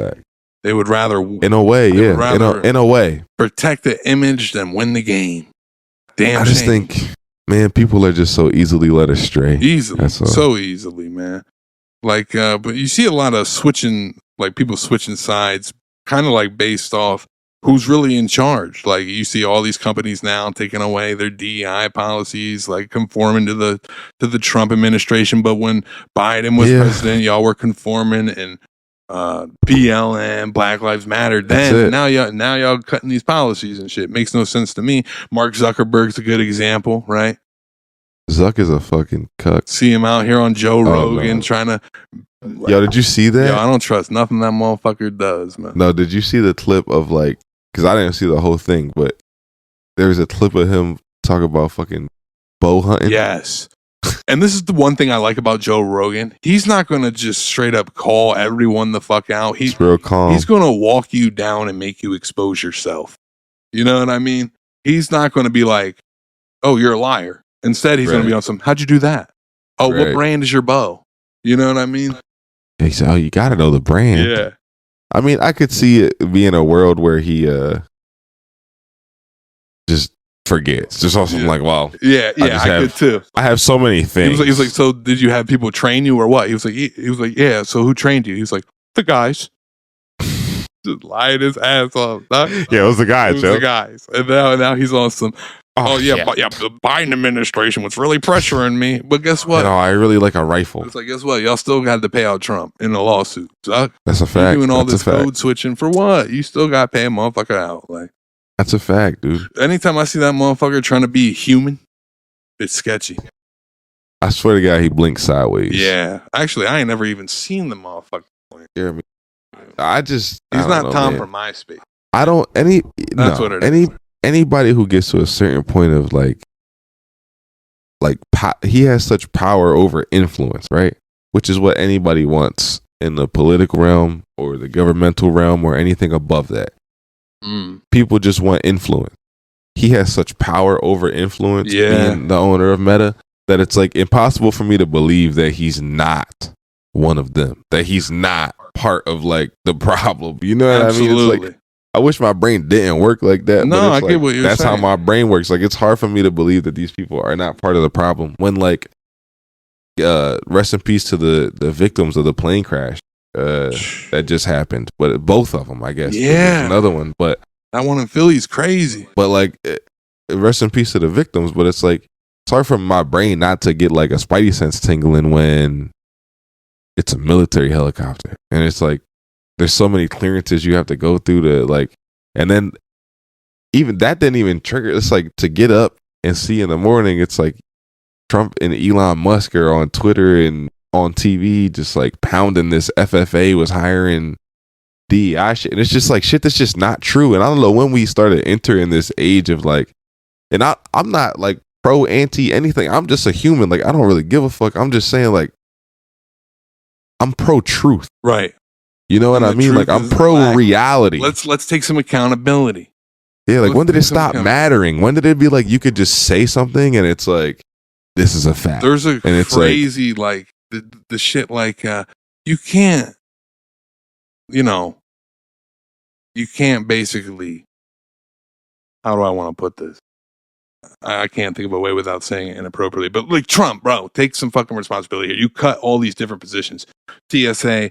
Speaker 1: They would rather,
Speaker 2: in a way, in a way,
Speaker 1: protect the image than win the game. Damn.
Speaker 2: I just think, man, people are just so easily led astray.
Speaker 1: So easily, man. Like, but you see a lot of people switching sides, kind of like based off who's really in charge. Like you see all these companies now taking away their DEI policies, like conforming to the Trump administration. But when Biden was president, y'all were conforming, and BLM, Black Lives Matter. Then now y'all cutting these policies and shit. Makes no sense to me. Mark Zuckerberg's a good example, right?
Speaker 2: Zuck is a fucking cuck.
Speaker 1: See him out here on Joe Rogan trying to.
Speaker 2: Yo, did you see that?
Speaker 1: Yo, I don't trust nothing that motherfucker does, man.
Speaker 2: No, did you see the clip of like? Because I didn't see the whole thing, but there was a clip of him talk about fucking bow hunting.
Speaker 1: Yes. And this is the one thing I like about Joe Rogan. He's not going to just straight up call everyone the fuck out. He's
Speaker 2: real calm.
Speaker 1: He's going to walk you down and make you expose yourself. You know what I mean? He's not going to be like, "Oh, you're a liar." Instead, he's going to be on some, "How'd you do that? Oh, what brand is your bow?" You know what I mean?
Speaker 2: He said, "Oh, you got to know the brand."
Speaker 1: Yeah.
Speaker 2: I mean, I could see it being a world where he just forgets. Just also like, wow.
Speaker 1: Yeah, I could too.
Speaker 2: I have so many things.
Speaker 1: He was like, "So did you have people train you or what?" He was like, "Yeah, so who trained you?" He was like, "The guys." Just lying his ass off.
Speaker 2: Yeah, it was the guys,
Speaker 1: the guys. And now he's on some, the Biden administration was really pressuring me. But guess what?
Speaker 2: No, I really like a rifle.
Speaker 1: It's like, guess what? Y'all still got to pay out Trump in a lawsuit. Zuck.
Speaker 2: That's a fact.
Speaker 1: You're doing all this code switching for what? You still got to pay a motherfucker out. Like,
Speaker 2: that's a fact, dude.
Speaker 1: Anytime I see that motherfucker trying to be human, it's sketchy.
Speaker 2: I swear to God, he blinks sideways.
Speaker 1: Yeah. Actually, I ain't never even seen the motherfucker blink.
Speaker 2: Yeah,
Speaker 1: he's not Tom from MySpace.
Speaker 2: I don't what it is. Anybody who gets to a certain point of he has such power over influence, right? Which is what anybody wants in the political realm or the governmental realm or anything above that. People just want influence. He has such power over influence, being the owner of Meta, that it's like impossible for me to believe that he's not one of them, that he's not part of like the problem. You know what I mean? It's like, I wish my brain didn't work like that.
Speaker 1: No, I get what you're saying.
Speaker 2: That's how my brain works. Like, it's hard for me to believe that these people are not part of the problem. When like, rest in peace to the victims of the plane crash that just happened. But both of them, I guess.
Speaker 1: Yeah,
Speaker 2: another one, but
Speaker 1: that one in Philly's crazy.
Speaker 2: But like, rest in peace to the victims. But it's like, it's hard for my brain not to get like a spidey sense tingling when it's a military helicopter, and it's like there's so many clearances you have to go through to like, and then even that didn't even trigger. It's like to get up and see in the morning, it's like Trump and Elon Musk are on Twitter and on TV just like pounding this FFA was hiring DEI shit, and it's just like shit that's just not true. And I don't know when we started entering this age of like, and I'm not like pro anti anything. I'm just a human. Like I don't really give a fuck. I'm just saying like I'm pro truth.
Speaker 1: Right.
Speaker 2: You know what I mean? Like I'm pro reality.
Speaker 1: Let's take some accountability.
Speaker 2: Yeah, like when did it stop mattering? When did it be like you could just say something and it's like this is a fact?
Speaker 1: There's a crazy like the shit like you can't, you can't basically, how do I want to put this? I can't think of a way without saying it inappropriately, but like Trump, bro, take some fucking responsibility here. You cut all these different positions, TSA,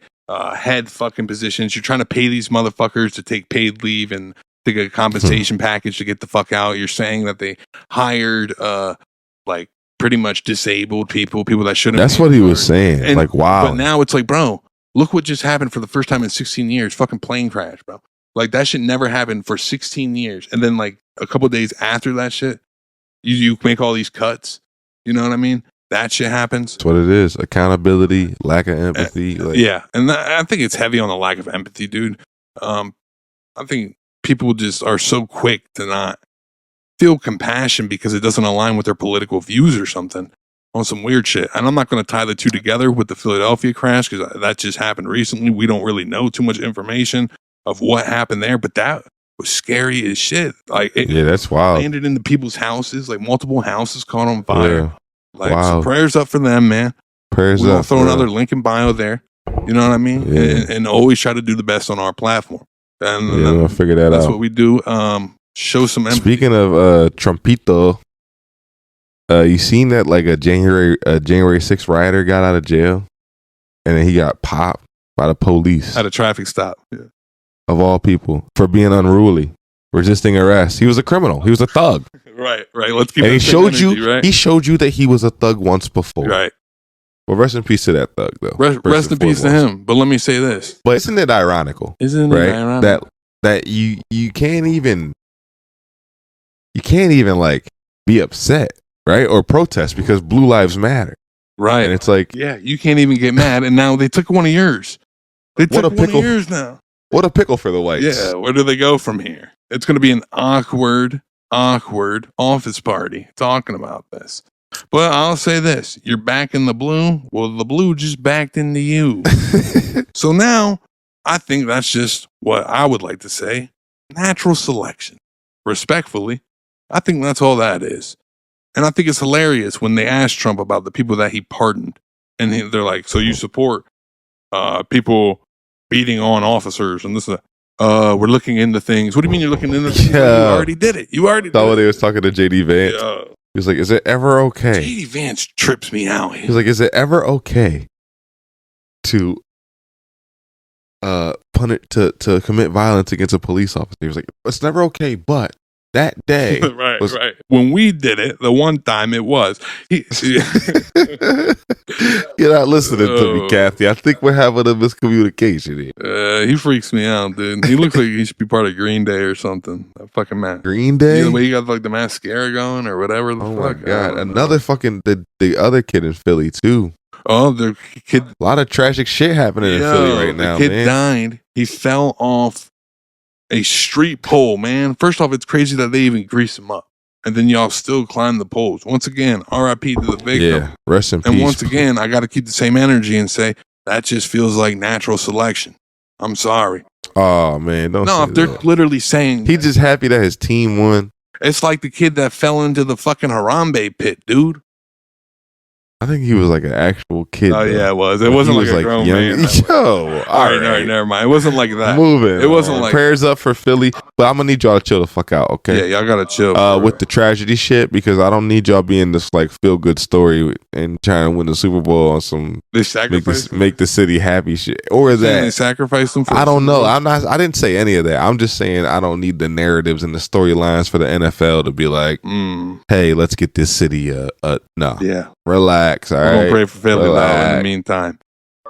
Speaker 1: head fucking positions. You're trying to pay these motherfuckers to take paid leave and to get a compensation package to get the fuck out. You're saying that they hired, like pretty much disabled people that shouldn't.
Speaker 2: That's what he was saying. And, like, wow.
Speaker 1: But now it's like, bro, look what just happened for the first time in 16 years. Fucking plane crash, bro. Like that shit never happened for 16 years. And then like a couple of days after that shit, you make all these cuts. You know what I mean? That shit happens.
Speaker 2: That's what it is. Accountability, lack of empathy.
Speaker 1: Yeah. And I think it's heavy on the lack of empathy, dude. I think people just are so quick to not feel compassion because it doesn't align with their political views or something on some weird shit. And I'm not going to tie the two together with the Philadelphia crash because that just happened recently. We don't really know too much information of what happened there, but that was scary as shit. Like,
Speaker 2: that's wild.
Speaker 1: Landed into people's houses, like multiple houses caught on fire.
Speaker 2: Yeah.
Speaker 1: Like, so prayers up for them, man.
Speaker 2: Prayers
Speaker 1: we'll
Speaker 2: up.
Speaker 1: Throw another link in bio there. You know what I mean?
Speaker 2: Yeah.
Speaker 1: And always try to do the best on our platform. And
Speaker 2: we'll figure that out.
Speaker 1: That's what we do. Show some empathy.
Speaker 2: Speaking of Trumpito, you seen that like a January 6th rioter got out of jail and then he got popped by the police
Speaker 1: at a traffic stop. Yeah.
Speaker 2: Of all people, for being unruly, resisting arrest. He was a criminal. He was a thug.
Speaker 1: Right. Let's keep.
Speaker 2: And he showed you that he was a thug once before.
Speaker 1: Right.
Speaker 2: Well, rest in peace to that thug, though.
Speaker 1: Rest in peace to him. But let me say this.
Speaker 2: But isn't it ironical?
Speaker 1: Isn't it ironic?
Speaker 2: That you can't even like be upset, right? Or protest because Blue Lives Matter.
Speaker 1: Right.
Speaker 2: And it's like,
Speaker 1: yeah, you can't even get mad. And now they took one of yours. They took one of yours now.
Speaker 2: What a pickle for the whites.
Speaker 1: Yeah, where do they go from here? It's going to be an awkward office party talking about this. But I'll say this. You're back in the blue. Well, the blue just backed into you. So now, I think that's just what I would like to say. Natural selection. Respectfully, I think that's all that is. And I think it's hilarious when they ask Trump about the people that he pardoned. And they're like, so you support people beating on officers and this and that. We're looking into things. What do you mean you're looking into things? Yeah. You already did it. You already did it.
Speaker 2: They was talking to JD Vance. Yeah. He was like, is it ever okay?
Speaker 1: JD Vance trips me out.
Speaker 2: He was like, is it ever okay to to commit violence against a police officer? He was like, it's never okay, but that day
Speaker 1: right. When we did it, the one time it was.
Speaker 2: You're not listening to me, Kathy. I think we're having a miscommunication
Speaker 1: here. He freaks me out, dude. He looks like he should be part of Green Day or something. That fucking man.
Speaker 2: Green Day?
Speaker 1: The way he got like the mascara going or whatever.
Speaker 2: Oh my God. Another fucking, the other kid in Philly too.
Speaker 1: Oh, the kid.
Speaker 2: A lot of tragic shit happening in Philly right now,
Speaker 1: man. The kid died. He fell off a street pole, man. First off, it's crazy that they even grease him up. And then y'all still climb the poles. Once again, RIP to the victim.
Speaker 2: Yeah, rest in peace.
Speaker 1: And once again, I got to keep the same energy and say, that just feels like natural selection. I'm sorry.
Speaker 2: Oh, man.
Speaker 1: No, if they're literally saying.
Speaker 2: He's just happy that his team won.
Speaker 1: It's like the kid that fell into the fucking Harambe pit, dude.
Speaker 2: I think he was like an actual kid.
Speaker 1: Oh, yeah, it was. It wasn't like a grown man.
Speaker 2: Yo,
Speaker 1: all right, never mind. It wasn't like that.
Speaker 2: Moving.
Speaker 1: It wasn't like
Speaker 2: prayers up for Philly, but I'm gonna need y'all to chill the fuck out, okay?
Speaker 1: Yeah, y'all gotta chill.
Speaker 2: With the tragedy shit, because I don't need y'all being this like feel good story and trying to win the Super Bowl on some make the city happy shit, or that
Speaker 1: they sacrifice them.
Speaker 2: I don't know. I didn't say any of that. I'm just saying I don't need the narratives and the storylines for the NFL to be like, hey, let's get this city no.
Speaker 1: Yeah.
Speaker 2: Relax, all right?
Speaker 1: We're going to pray for Philly, though, in the meantime.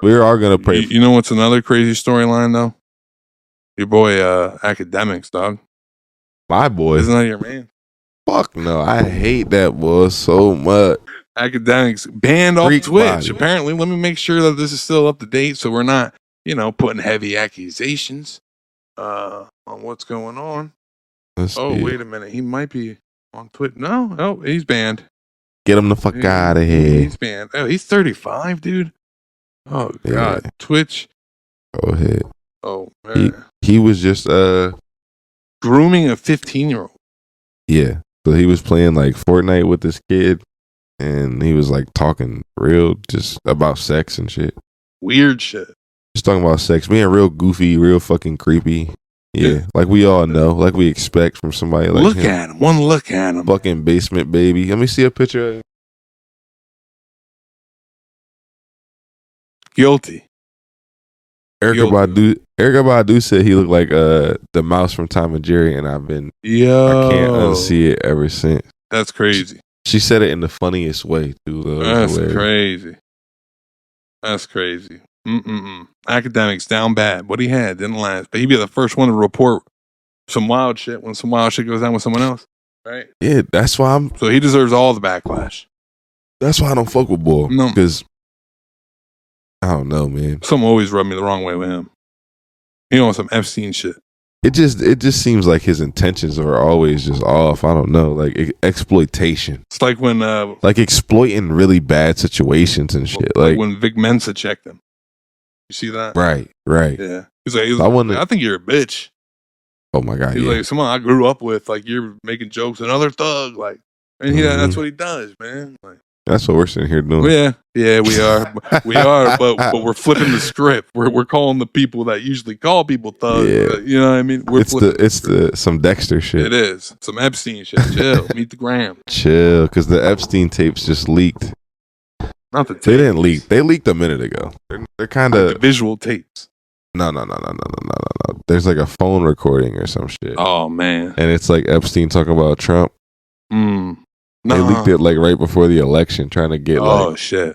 Speaker 2: We are going to pray.
Speaker 1: You know what's another crazy storyline, though? Your boy, Academics, dog.
Speaker 2: My boy?
Speaker 1: Isn't that your man?
Speaker 2: Fuck no. I hate that boy so much.
Speaker 1: Academics banned off Twitch, apparently. Let me make sure that this is still up to date so we're not, putting heavy accusations on what's going on. Wait a minute. He might be on Twitter. No, he's banned.
Speaker 2: Get him the fuck out of here.
Speaker 1: He's banned. Oh, he's 35, dude. Oh, God. Yeah. Twitch.
Speaker 2: Go ahead.
Speaker 1: Oh, man.
Speaker 2: He was just
Speaker 1: grooming a 15-year-old.
Speaker 2: Yeah. So he was playing like Fortnite with this kid, and he was like talking real just about sex and shit.
Speaker 1: Weird shit.
Speaker 2: Just talking about sex. Being real goofy, real fucking creepy. Yeah. Like we all know. Like we expect from somebody like him.
Speaker 1: At him. One look at him.
Speaker 2: Fucking basement baby. Let me see a picture of him.
Speaker 1: Guilty.
Speaker 2: Erykah Badu said he looked like the mouse from Tom and Jerry, and I can't unsee it ever since.
Speaker 1: That's crazy.
Speaker 2: She said it in the funniest way too, though.
Speaker 1: That's crazy. That's crazy. Academics down bad. What he had didn't last, but he'd be the first one to report some wild shit when some wild shit goes down with someone else, right?
Speaker 2: Yeah, that's why
Speaker 1: So he deserves all the backlash.
Speaker 2: That's why I don't fuck with Bull.
Speaker 1: No,
Speaker 2: because I don't know, man.
Speaker 1: Something always rubbed me the wrong way with him. Some Epstein shit.
Speaker 2: It just seems like his intentions are always just off. I don't know, like exploitation.
Speaker 1: It's like when
Speaker 2: like exploiting really bad situations and shit. Like
Speaker 1: when Vic Mensa checked him. You see that?
Speaker 2: Right.
Speaker 1: Yeah. He's like, I think you're a bitch.
Speaker 2: Oh my God.
Speaker 1: He's like, someone I grew up with, like you're making jokes, another thug, like, and that's what he does, man. Like,
Speaker 2: that's what we're sitting here doing.
Speaker 1: Yeah, we are. but we're flipping the script. We're calling the people that usually call people thugs.
Speaker 2: Yeah.
Speaker 1: You know what I mean?
Speaker 2: It's some Dexter shit.
Speaker 1: It is some Epstein shit. Chill. Meet the gram.
Speaker 2: Chill, because the Epstein tapes just leaked.
Speaker 1: Not the tapes.
Speaker 2: They didn't leak. They leaked a minute ago. They're kind of
Speaker 1: the visual tapes.
Speaker 2: No. There's like a phone recording or some shit.
Speaker 1: Oh man.
Speaker 2: And it's like Epstein talking about Trump. They leaked it like right before the election, trying to get
Speaker 1: shit.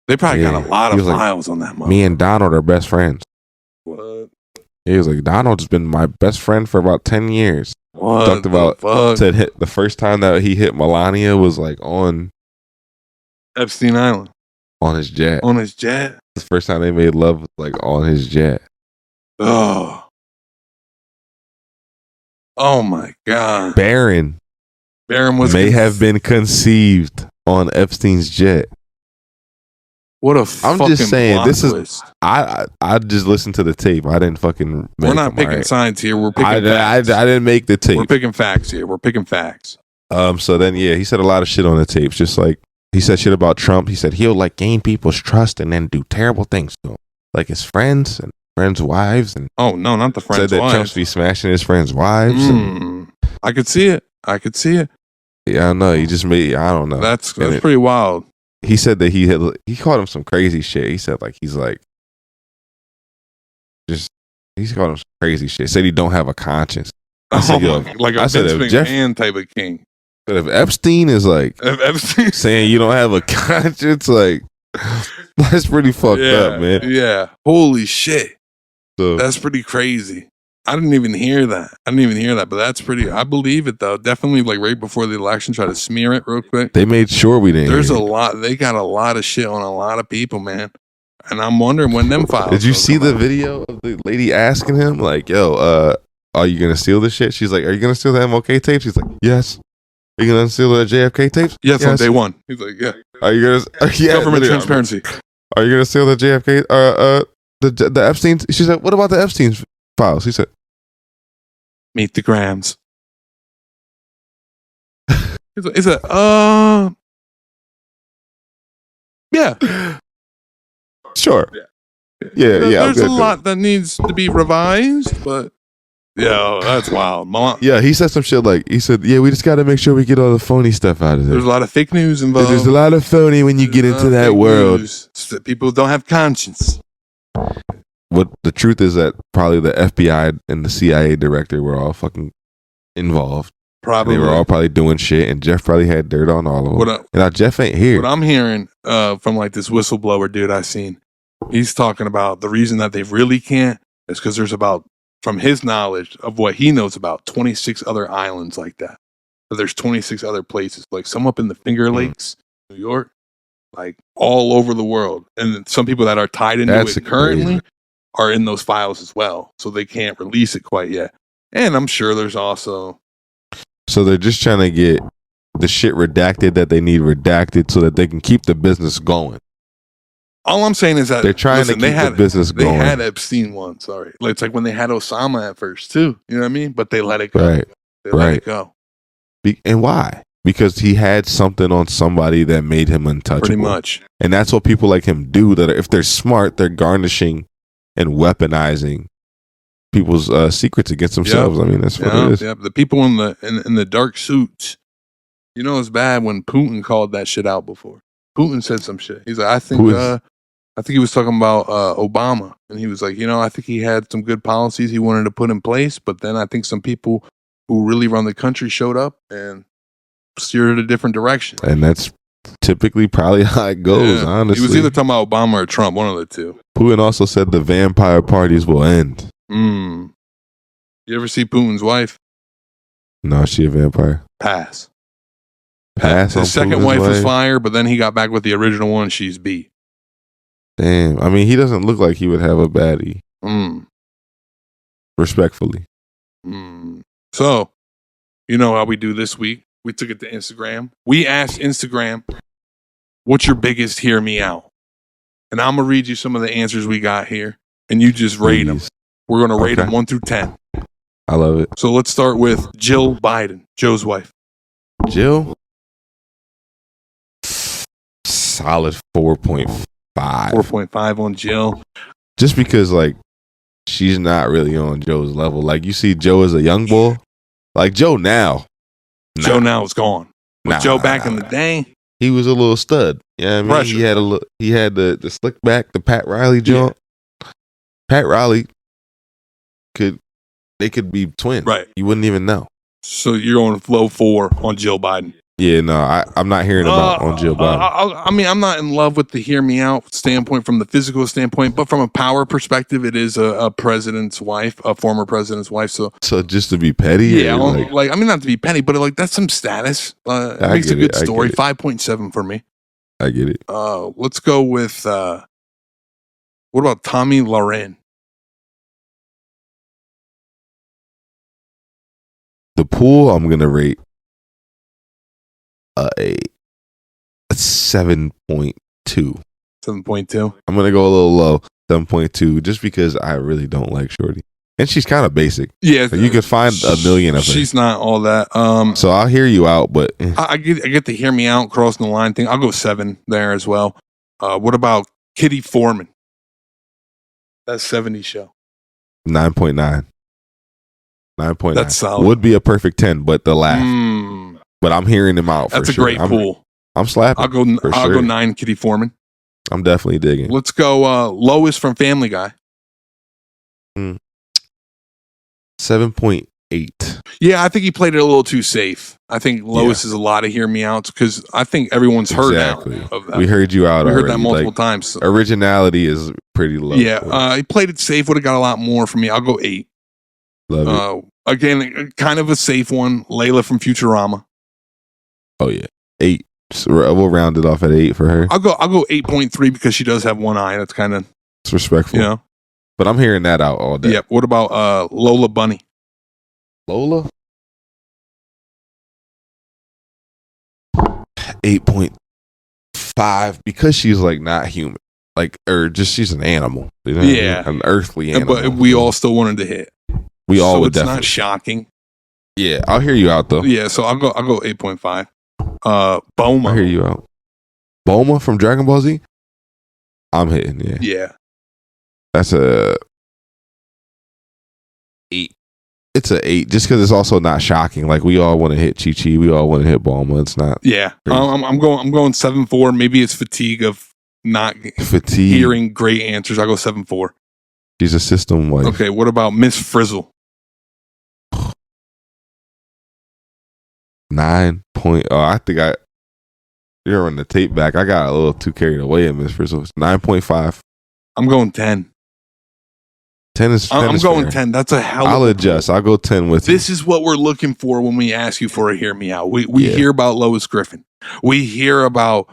Speaker 1: They probably got a lot of files on that.
Speaker 2: Me and Donald are best friends.
Speaker 1: What?
Speaker 2: He was like, Donald's been my best friend for about 10 years.
Speaker 1: What?
Speaker 2: Talked about said the first time that he hit Melania was like on
Speaker 1: Epstein Island.
Speaker 2: On his jet.
Speaker 1: On his jet?
Speaker 2: The first time they made love was like on his jet.
Speaker 1: Oh my God.
Speaker 2: Barron may have been conceived on Epstein's jet.
Speaker 1: What a
Speaker 2: I'm just saying, this
Speaker 1: twist.
Speaker 2: is I just listened to the tape. I didn't fucking
Speaker 1: We're not picking sides here. We're picking facts.
Speaker 2: I didn't make the tape.
Speaker 1: We're picking facts here. We're picking facts.
Speaker 2: So then he said a lot of shit on the tapes, just like he said shit about Trump. He said he'll like gain people's trust and then do terrible things to them. Like his friends and friends' wives, and
Speaker 1: no, not the friends'
Speaker 2: wives. Said that Trump be smashing his friends' wives.
Speaker 1: I could see it.
Speaker 2: Yeah, I know. He just made. I don't know.
Speaker 1: That's pretty wild.
Speaker 2: He said that he called him some crazy shit. He said like he's called him some crazy shit. Said he don't have a conscience. I said,
Speaker 1: like a Vince McMahon type of king.
Speaker 2: But if Epstein is like saying you don't have a conscience, like that's pretty fucked up, man.
Speaker 1: Yeah. Holy shit.
Speaker 2: So,
Speaker 1: that's pretty crazy. I didn't even hear that. But that's pretty. I believe it though. Definitely, like right before the election, try to smear it real quick.
Speaker 2: They made sure we didn't.
Speaker 1: There's a lot. They got a lot of shit on a lot of people, man. And I'm wondering when them files.
Speaker 2: Did you see the video of the lady asking him, like, "Yo, are you gonna steal this shit?" She's like, "Are you gonna steal the MLK tapes?" He's like, "Yes." Are you gonna steal the JFK tapes?
Speaker 1: Yes, on day one. He's like, "Yeah."
Speaker 2: Are you gonna?
Speaker 1: Government transparency.
Speaker 2: Are you gonna steal the JFK? The Epstein? She said, "What about the Epstein files?" He said,
Speaker 1: "Meet the grams." He said, yeah,
Speaker 2: sure, yeah.
Speaker 1: There's a lot that needs to be revised, but that's wild.
Speaker 2: Yeah, he said some shit like he said, "Yeah, we just got to make sure we get all the phony stuff out of there."
Speaker 1: There's a lot of fake news involved.
Speaker 2: There's a lot of phony when you get into that world.
Speaker 1: People don't have conscience.
Speaker 2: What the truth is that probably the FBI and the CIA director were all fucking involved.
Speaker 1: Probably.
Speaker 2: They were all probably doing shit, and Jeff probably had dirt on all of them. And now Jeff ain't here.
Speaker 1: What I'm hearing from like this whistleblower dude I seen, he's talking about the reason that they really can't is because there's about, from his knowledge of what he knows about, 26 other islands like that. So there's 26 other places, like some up in the Finger Lakes, New York, like all over the world. And some people that are tied into it currently. are in those files as well, so they can't release it quite yet. And I'm sure there's also...
Speaker 2: So they're just trying to get the shit redacted that they need redacted so that they can keep the business going.
Speaker 1: All I'm saying is that
Speaker 2: they're trying to keep the business going.
Speaker 1: They had Epstein once, sorry. It's like when they had Osama at first too. You know what I mean? But they let it go.
Speaker 2: Right.
Speaker 1: They let it go.
Speaker 2: And why? Because he had something on somebody that made him untouchable.
Speaker 1: Pretty much.
Speaker 2: And that's what people like him do. That if they're smart, they're garnishing and weaponizing people's secrets against themselves. I mean, that's what it is.
Speaker 1: Yeah, the people in the dark suits. You know, it's bad when Putin called that shit out before. Putin said some shit. He's like, I think he was talking about Obama, and he was like, I think he had some good policies he wanted to put in place, but then I think some people who really run the country showed up and steered it a different direction.
Speaker 2: And that's typically probably how it goes, honestly.
Speaker 1: He was either talking about Obama or Trump, one of the two.
Speaker 2: Putin also said the vampire parties will end.
Speaker 1: You ever see Putin's wife?
Speaker 2: No, she a vampire.
Speaker 1: Pass.
Speaker 2: His
Speaker 1: second wife was fire, but then he got back with the original one. She's B.
Speaker 2: Damn. I mean, he doesn't look like he would have a baddie. Respectfully.
Speaker 1: So, you know how we do this week? We took it to Instagram. We asked Instagram, what's your biggest hear me out? And I'm going to read you some of the answers we got here, and you just rate them. We're going to rate them 1 through 10.
Speaker 2: I love it.
Speaker 1: So let's start with Jill Biden, Joe's wife.
Speaker 2: Jill? Solid 4.5.
Speaker 1: 4.5 on Jill.
Speaker 2: Just because, like, she's not really on Joe's level. Like, you see Joe as a young boy. Like, Joe now.
Speaker 1: Joe now is gone. But Joe back in the day,
Speaker 2: he was a little stud. Yeah, I mean, he had the slick back, the Pat Riley jump. Yeah. Pat Riley they could be twins.
Speaker 1: Right.
Speaker 2: You wouldn't even know.
Speaker 1: So you're on flow 4 on Jill Biden.
Speaker 2: Yeah, no, I'm not hearing about on Jill Biden.
Speaker 1: I mean, I'm not in love with the hear me out standpoint from the physical standpoint, but from a power perspective, it is a president's wife, a former president's wife. So
Speaker 2: just to be petty?
Speaker 1: Yeah, I mean, not to be petty, but like that's some status. It makes a good story. 5.7 for me.
Speaker 2: I get it.
Speaker 1: Let's go with, what about Tommy Loren?
Speaker 2: The pool, I'm going to rate a 7.2.
Speaker 1: 7.2.
Speaker 2: I'm gonna go a little low, 7.2, just because I really don't like Shorty, and she's kind of basic.
Speaker 1: Yeah,
Speaker 2: so you could find a million of her.
Speaker 1: She's not all that.
Speaker 2: So I'll hear you out, but
Speaker 1: I get the hear me out crossing the line thing. I'll go 7 there as well. What about Kitty Foreman? That's 70 show.
Speaker 2: 9.9. 9.9.
Speaker 1: That's solid.
Speaker 2: Would be a perfect 10, but the laugh. But I'm hearing him out.
Speaker 1: That's
Speaker 2: for
Speaker 1: a great pool.
Speaker 2: I'm slapping.
Speaker 1: I'll go 9 Kitty Foreman.
Speaker 2: I'm definitely digging.
Speaker 1: Let's go Lois from Family Guy.
Speaker 2: 7.8.
Speaker 1: Yeah, I think he played it a little too safe. I think Lois is a lot of hear me outs because I think everyone's heard now of that.
Speaker 2: We heard you out.
Speaker 1: We heard that multiple times. So.
Speaker 2: Originality is pretty low.
Speaker 1: Yeah, he played it safe. Would have got a lot more from me. I'll go 8.
Speaker 2: Love it.
Speaker 1: Again, kind of a safe one. Layla from Futurama.
Speaker 2: Oh yeah, 8. So we'll round it off at 8 for her.
Speaker 1: I'll go 8.3 because she does have one eye. That's kind of
Speaker 2: it's respectful.
Speaker 1: You know?
Speaker 2: But I'm hearing that out all day.
Speaker 1: Yeah. What about Lola Bunny?
Speaker 2: Lola? 8.5 because she's like not human. Like, or just she's an animal. You know what I mean? An earthly animal.
Speaker 1: But we all still wanted to hit.
Speaker 2: We all
Speaker 1: so
Speaker 2: would
Speaker 1: it's
Speaker 2: definitely.
Speaker 1: Not shocking.
Speaker 2: Yeah, I'll hear you out though.
Speaker 1: Yeah, so I'll go 8.5. Bulma.
Speaker 2: I'll hear you out. Bulma from Dragon Ball Z? I'm hitting, yeah.
Speaker 1: Yeah.
Speaker 2: That's a 8. It's a 8 just because it's also not shocking. Like we all want to hit Chi-Chi, we all want to hit Bulma. It's not.
Speaker 1: Yeah. I'm going 7.4. Maybe it's fatigue of not hearing great answers. I'll go 7.4.
Speaker 2: She's a system wife.
Speaker 1: Okay, what about Miss Frizzle?
Speaker 2: 9. I think you're on the tape back. I got a little too carried away in Miss Frizzle. 9.5.
Speaker 1: I'm going 10.
Speaker 2: 10 is.
Speaker 1: I'm going
Speaker 2: fair.
Speaker 1: 10. That's a hell.
Speaker 2: I'll adjust. I'll go 10 with you.
Speaker 1: This is what we're looking for when we ask you for a hear me out. We hear about Lois Griffin. We hear about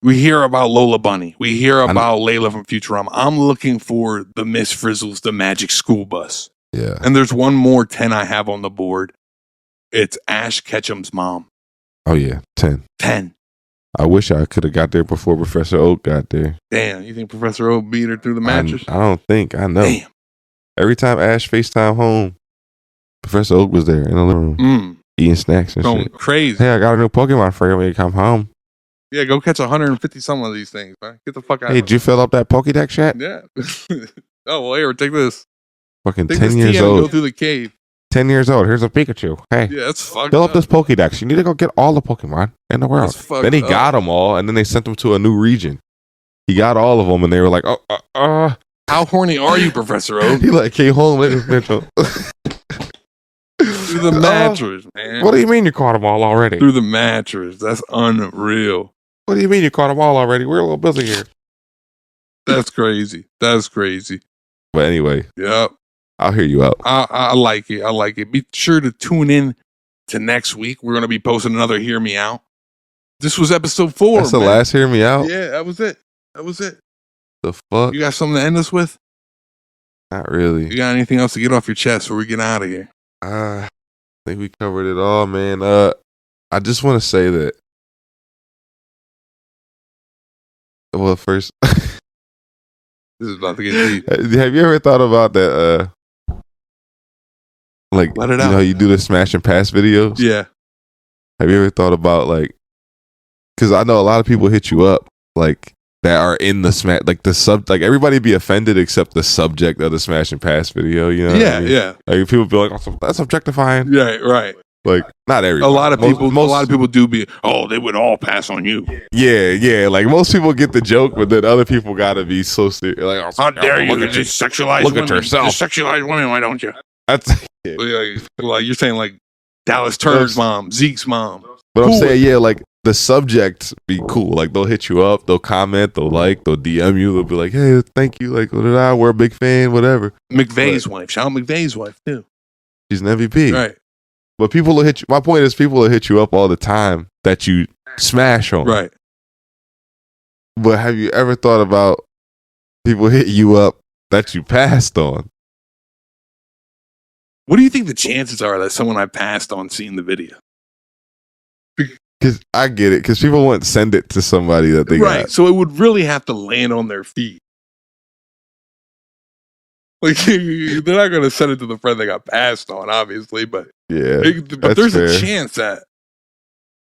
Speaker 1: We hear about Lola Bunny. We hear about Layla from Futurama. I'm looking for the Miss Frizzles, the Magic School Bus.
Speaker 2: Yeah.
Speaker 1: And there's one more 10 I have on the board. It's Ash Ketchum's mom.
Speaker 2: Oh, yeah. 10.
Speaker 1: 10.
Speaker 2: I wish I could have got there before Professor Oak got there.
Speaker 1: Damn, you think Professor Oak beat her through the mattress?
Speaker 2: I don't think. I know.
Speaker 1: Damn.
Speaker 2: Every time Ash FaceTime home, Professor Oak was there in the living room eating snacks and
Speaker 1: going
Speaker 2: shit.
Speaker 1: Crazy.
Speaker 2: Hey, I got a new Pokemon for you when you come home.
Speaker 1: Yeah, go catch 150 some of these things, man. Get the fuck out of here.
Speaker 2: Hey, did you fill up that Pokédex yet?
Speaker 1: Yeah. Oh, well, here, take this.
Speaker 2: Fucking
Speaker 1: take
Speaker 2: 10
Speaker 1: this
Speaker 2: years old.
Speaker 1: Go through the cave.
Speaker 2: 10 years old. Here's a Pikachu. Hey.
Speaker 1: Yeah, that's fucked
Speaker 2: Fill up this Pokédex. You need to go get all the Pokemon in the world. Then he got them all, and then they sent him to a new region. He got all of them, and they were like,
Speaker 1: How horny are you, Professor Oak?
Speaker 2: He like came home with Mitchell.
Speaker 1: Through the mattress, man.
Speaker 2: What do you mean you caught them all already?
Speaker 1: Through the mattress. That's unreal.
Speaker 2: What do you mean you caught them all already? We're a little busy here.
Speaker 1: That's crazy. That's crazy.
Speaker 2: But anyway.
Speaker 1: Yep.
Speaker 2: I'll hear you out.
Speaker 1: I like it. I like it. Be sure to tune in to next week. We're going to be posting another Hear Me Out. This was episode 4.
Speaker 2: That's the last Hear Me Out?
Speaker 1: Yeah, that was it. That was it.
Speaker 2: The fuck?
Speaker 1: You got something to end us with?
Speaker 2: Not really.
Speaker 1: You got anything else to get off your chest before we get out of here?
Speaker 2: I think we covered it all, man. I just want to say that. Well, first,
Speaker 1: this is about to get deep.
Speaker 2: Have you ever thought about that? Like,
Speaker 1: let it
Speaker 2: out. You know, you do the smash and pass videos.
Speaker 1: Yeah.
Speaker 2: Have you ever thought about like? Because I know a lot of people hit you up like that are in the smash, like the like everybody be offended except the subject of the smash and pass video. You know?
Speaker 1: Yeah,
Speaker 2: what I mean?
Speaker 1: yeah.
Speaker 2: Like people be like, oh, that's objectifying.
Speaker 1: Yeah, right.
Speaker 2: Like not everybody.
Speaker 1: A lot of people do be. Oh, they would all pass on you.
Speaker 2: Yeah. Like most people get the joke, but then other people gotta be so serious. Like, oh,
Speaker 1: how dare you? Just sexualize.
Speaker 2: Look
Speaker 1: women.
Speaker 2: at yourself.
Speaker 1: Just sexualize women. Why don't you?
Speaker 2: That's
Speaker 1: like you're saying, like Dallas Turner's mom, Zeke's mom.
Speaker 2: But I'm saying, yeah, like the subject be cool. Like they'll hit you up, they'll comment, they'll DM you, they'll be like, hey, thank you, like we're a big fan, whatever.
Speaker 1: McVeigh's wife, shout out McVeigh's wife too.
Speaker 2: She's an MVP,
Speaker 1: right?
Speaker 2: But people will hit you. My point is, people will hit you up all the time that you smash on,
Speaker 1: right?
Speaker 2: But have you ever thought about people hit you up that you passed on?
Speaker 1: What do you think the chances are that someone I passed on seen the video?
Speaker 2: Because I get it. Because people won't send it to somebody that they got.
Speaker 1: So it would really have to land on their feet. Like they're not going to send it to the friend they got passed on, obviously. But
Speaker 2: yeah,
Speaker 1: but there's fair. A chance that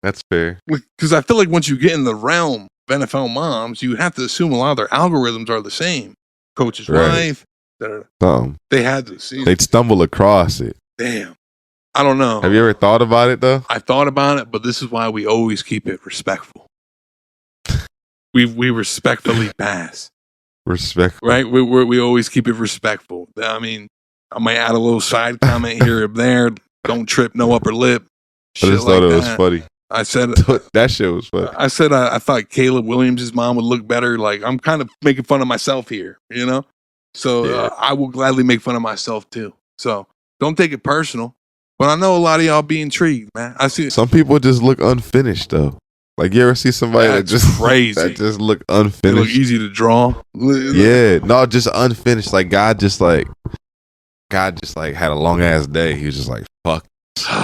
Speaker 2: that's fair.
Speaker 1: Because I feel like once you get in the realm of NFL moms, you have to assume a lot of their algorithms are the same. Coach's wife. They had to see.
Speaker 2: They'd stumble across it.
Speaker 1: Damn. I don't know.
Speaker 2: Have you ever thought about it though?
Speaker 1: I thought about it, but this is why we always keep it respectful. we respectfully pass.
Speaker 2: Respectful.
Speaker 1: Right? We always keep it respectful. I mean, I might add a little side comment here or there. Don't trip, no upper lip.
Speaker 2: I just thought it was funny.
Speaker 1: I said
Speaker 2: that shit was funny.
Speaker 1: I said I thought Caleb Williams' mom would look better. Like I'm kind of making fun of myself here, you know? So I will gladly make fun of myself too. So don't take it personal. But I know a lot of y'all be intrigued, man. I see
Speaker 2: some people just look unfinished though. Like you ever see somebody that just
Speaker 1: crazy
Speaker 2: that just look unfinished?
Speaker 1: They look easy to draw.
Speaker 2: Yeah, no, just unfinished. Like God just like had a long ass day. He was just like, fuck,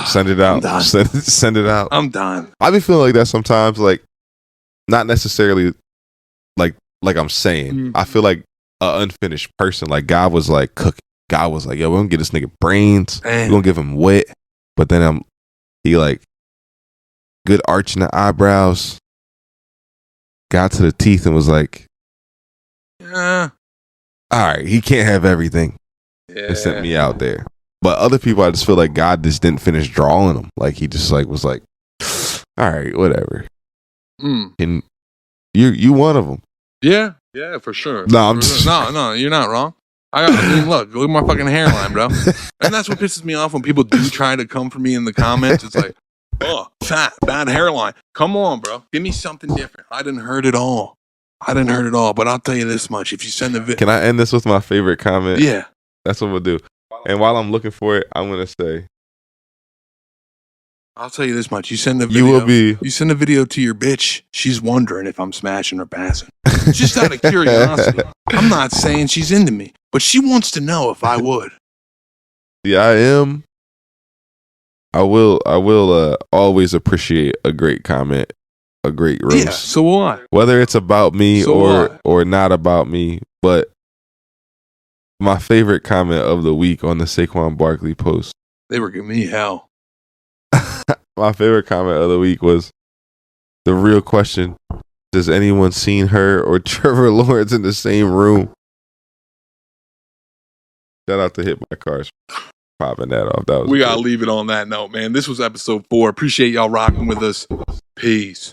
Speaker 2: send it out, send it out.
Speaker 1: I'm done.
Speaker 2: I be feeling like that sometimes. Like not necessarily like I'm saying. I feel like an unfinished person. Like God was like cooking. God was like, yo, we're gonna get this nigga brains. We're gonna give him wit. But then he like good arch in the eyebrows. Got to the teeth and was like, all right, he can't have everything. And sent me out there. But other people, I just feel like God just didn't finish drawing them. Like he just like was like, all right, whatever. And you one of them.
Speaker 1: Yeah, for sure.
Speaker 2: No, I'm just
Speaker 1: no, you're not wrong. I mean, look at my fucking hairline, bro. And that's what pisses me off when people do try to come for me in the comments. It's like, oh, fat, bad hairline. Come on, bro. Give me something different. I didn't hurt it all. But I'll tell you this much. If you send a video.
Speaker 2: Can I end this with my favorite comment?
Speaker 1: Yeah.
Speaker 2: That's what we'll do. And while I'm looking for it, I'm going to say,
Speaker 1: I'll tell you this much: you send the video, you send a video to your bitch. She's wondering if I'm smashing or passing, just out of curiosity. I'm not saying she's into me, but she wants to know if I would.
Speaker 2: Yeah, I am. I will always appreciate a great comment, a great roast.
Speaker 1: Yeah, so what?
Speaker 2: Whether it's about me or not about me, but my favorite comment of the week on the Saquon Barkley post.
Speaker 1: They were giving me hell.
Speaker 2: My favorite comment of the week was the real question: does anyone seen her or Trevor Lawrence in the same room? Shout out to Hit My Cars popping that off. That was
Speaker 1: we gotta leave it on that note, man. This was episode 4. Appreciate y'all rocking with us. Peace.